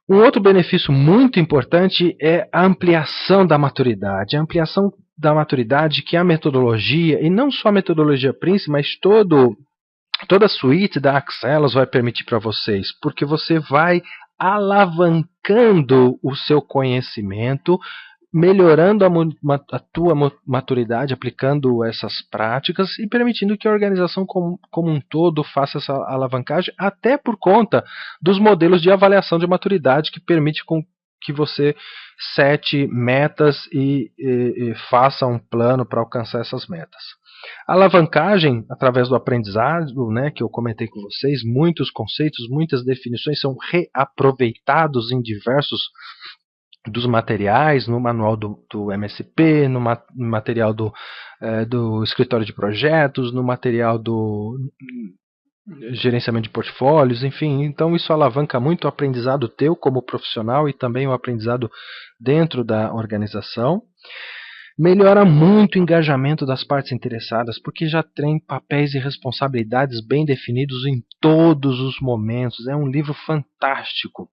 Um outro benefício muito importante é a ampliação da maturidade. A ampliação da maturidade que a metodologia, e não só a metodologia Prince, mas toda a suíte da Axelos vai permitir para vocês, porque você vai alavancando o seu conhecimento, melhorando a tua maturidade, aplicando essas práticas e permitindo que a organização como um todo faça essa alavancagem, até por conta dos modelos de avaliação de maturidade que permite que você sete metas e faça um plano para alcançar essas metas. A alavancagem, através do aprendizado, né, que eu comentei com vocês, muitos conceitos, muitas definições são reaproveitados em diversos dos materiais, no manual do MSP, no material do escritório de projetos, no material do gerenciamento de portfólios, enfim. Então isso alavanca muito o aprendizado teu como profissional e também o aprendizado dentro da organização. Melhora muito o engajamento das partes interessadas, porque já tem papéis e responsabilidades bem definidos em todos os momentos. É um livro fantástico.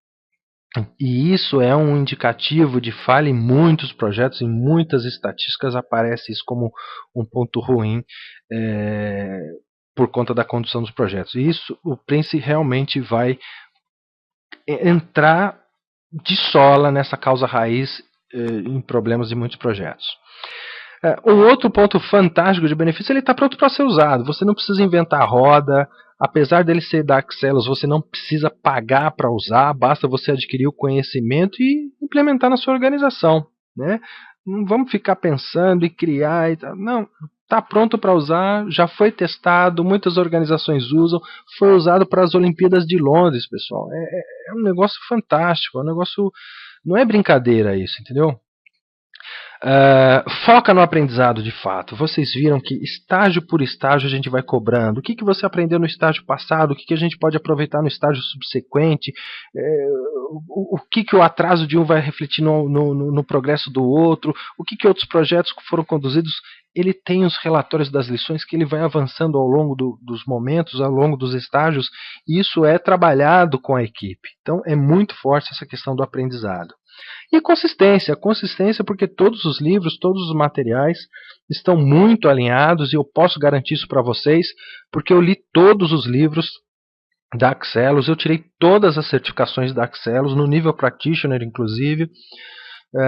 E isso é um indicativo de falha em muitos projetos, em muitas estatísticas aparece isso como um ponto ruim por conta da condução dos projetos. E isso, o Prince realmente vai entrar de sola nessa causa raiz em problemas de muitos projetos. Um outro ponto fantástico de benefício, ele está pronto para ser usado. Você não precisa inventar a roda. Apesar dele ser da Axelos, você não precisa pagar para usar, basta você adquirir o conhecimento e implementar na sua organização, né? Não vamos ficar pensando e criar e tal. Não, está pronto para usar, já foi testado, muitas organizações usam, foi usado para as Olimpíadas de Londres, pessoal. É um negócio fantástico, é um negócio, não é brincadeira isso, entendeu? Foca no aprendizado de fato. Vocês viram que estágio por estágio a gente vai cobrando. O que você aprendeu no estágio passado? O que a gente pode aproveitar no estágio subsequente? O que o atraso de um vai refletir no progresso do outro? O que outros projetos foram conduzidos? Ele tem os relatórios das lições que ele vai avançando ao longo dos momentos, ao longo dos estágios, e isso é trabalhado com a equipe. Então é muito forte essa questão do aprendizado. E consistência porque todos os livros, todos os materiais estão muito alinhados e eu posso garantir isso para vocês, porque eu li todos os livros da Axelos, eu tirei todas as certificações da Axelos, no nível Practitioner inclusive,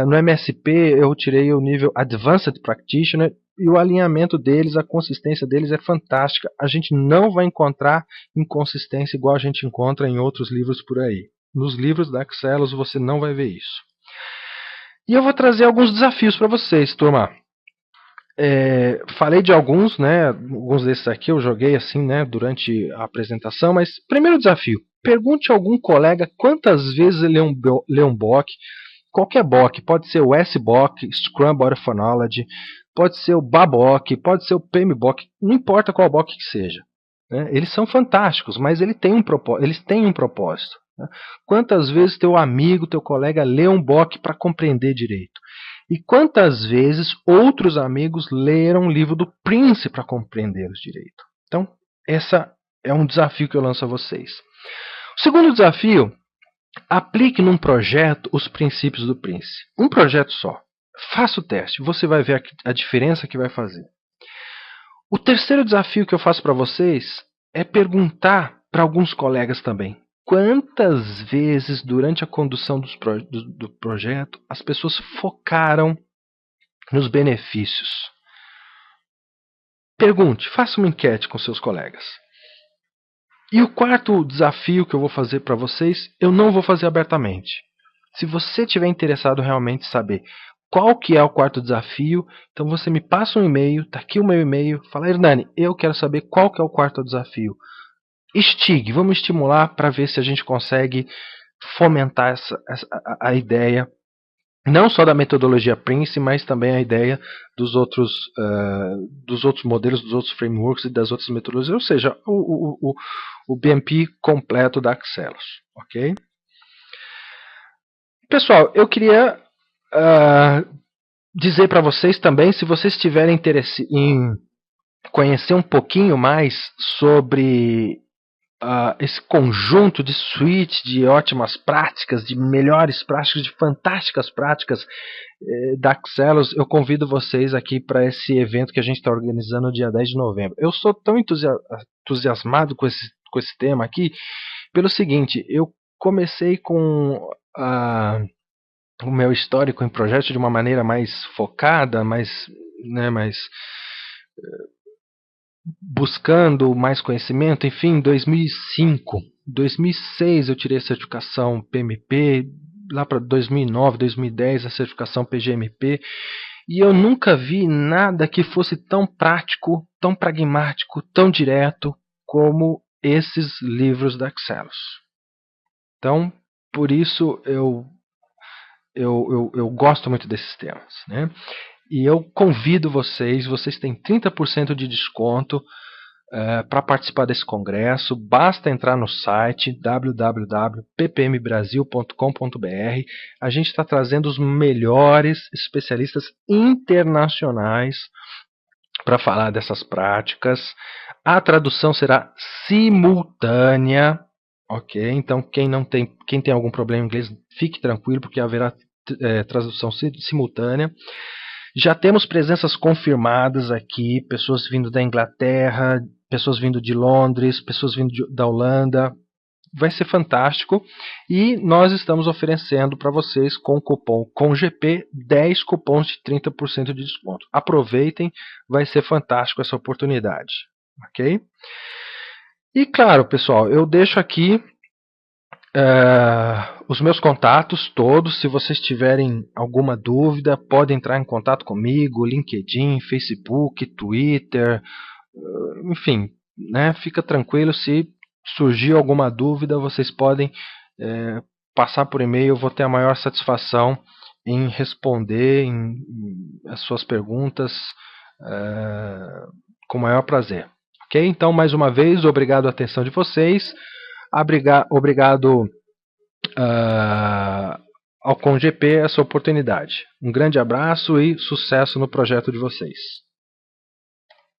no MSP eu tirei o nível Advanced Practitioner e o alinhamento deles, a consistência deles é fantástica, a gente não vai encontrar inconsistência igual a gente encontra em outros livros por aí. Nos livros da Axelos você não vai ver isso. E eu vou trazer alguns desafios para vocês, turma. Falei de alguns, né? Alguns desses aqui eu joguei assim, né? Durante a apresentação. Mas primeiro desafio: pergunte a algum colega quantas vezes ele lê um BOK. Qualquer BOK, pode ser o SBOK, Scrum Body of Knowledge, pode ser o BABOK, pode ser o PMBOK, não importa qual BOK que seja. Né? Eles são fantásticos, mas eles têm um propósito. Quantas vezes teu amigo, teu colega lê um BOK para compreender direito? E quantas vezes outros amigos leram um livro do Prince para compreendê-los direito? Então, esse é um desafio que eu lanço a vocês. O segundo desafio, aplique num projeto os princípios do Prince. Um projeto só. Faça o teste, você vai ver a diferença que vai fazer. O terceiro desafio que eu faço para vocês é perguntar para alguns colegas também. Quantas vezes durante a condução do projeto as pessoas focaram nos benefícios? Pergunte, faça uma enquete com seus colegas. E o quarto desafio que eu vou fazer para vocês, eu não vou fazer abertamente. Se você estiver interessado realmente em saber qual que é o quarto desafio, então você me passa um e-mail, está aqui o meu e-mail, fala, Hernani, eu quero saber qual que é o quarto desafio. Vamos estimular para ver se a gente consegue fomentar a ideia, não só da metodologia Prince, mas também a ideia dos outros modelos, dos outros frameworks e das outras metodologias, ou seja, o BMP completo da Axelos. Ok? Pessoal, eu queria dizer para vocês também, se vocês tiverem interesse em conhecer um pouquinho mais sobre esse conjunto de suíte de ótimas práticas, de melhores práticas, de fantásticas práticas da Axelos, eu convido vocês aqui para esse evento que a gente está organizando no dia 10 de novembro. Eu sou tão entusiasmado com esse tema aqui, pelo seguinte, eu comecei com o meu histórico em projetos de uma maneira mais focada, mais buscando mais conhecimento, enfim, em 2005. 2006 eu tirei a certificação PMP, lá para 2009, 2010 a certificação PGMP, e eu nunca vi nada que fosse tão prático, tão pragmático, tão direto como esses livros da Axelos. Então, por isso eu gosto muito desses temas, né? E eu convido vocês têm 30% de desconto para participar desse congresso. Basta entrar no site www.ppmbrasil.com.br. A gente está trazendo os melhores especialistas internacionais para falar dessas práticas. A tradução será simultânea, ok? Então quem tem algum problema em inglês, fique tranquilo, porque haverá tradução simultânea. Já temos presenças confirmadas aqui, pessoas vindo da Inglaterra, pessoas vindo de Londres, pessoas vindo da Holanda. Vai ser fantástico. E nós estamos oferecendo para vocês com o cupom COMGP 10 cupons de 30% de desconto. Aproveitem, vai ser fantástico essa oportunidade. Ok? E claro, pessoal, eu deixo aqui os meus contatos todos. Se vocês tiverem alguma dúvida, podem entrar em contato comigo, LinkedIn, Facebook, Twitter, enfim, né? Fica tranquilo, se surgir alguma dúvida, vocês podem passar por e-mail. Eu vou ter a maior satisfação em responder as suas perguntas com o maior prazer. Ok? Então, mais uma vez, obrigado a atenção de vocês. Obrigado ao COMGP essa oportunidade. Um grande abraço e sucesso no projeto de vocês.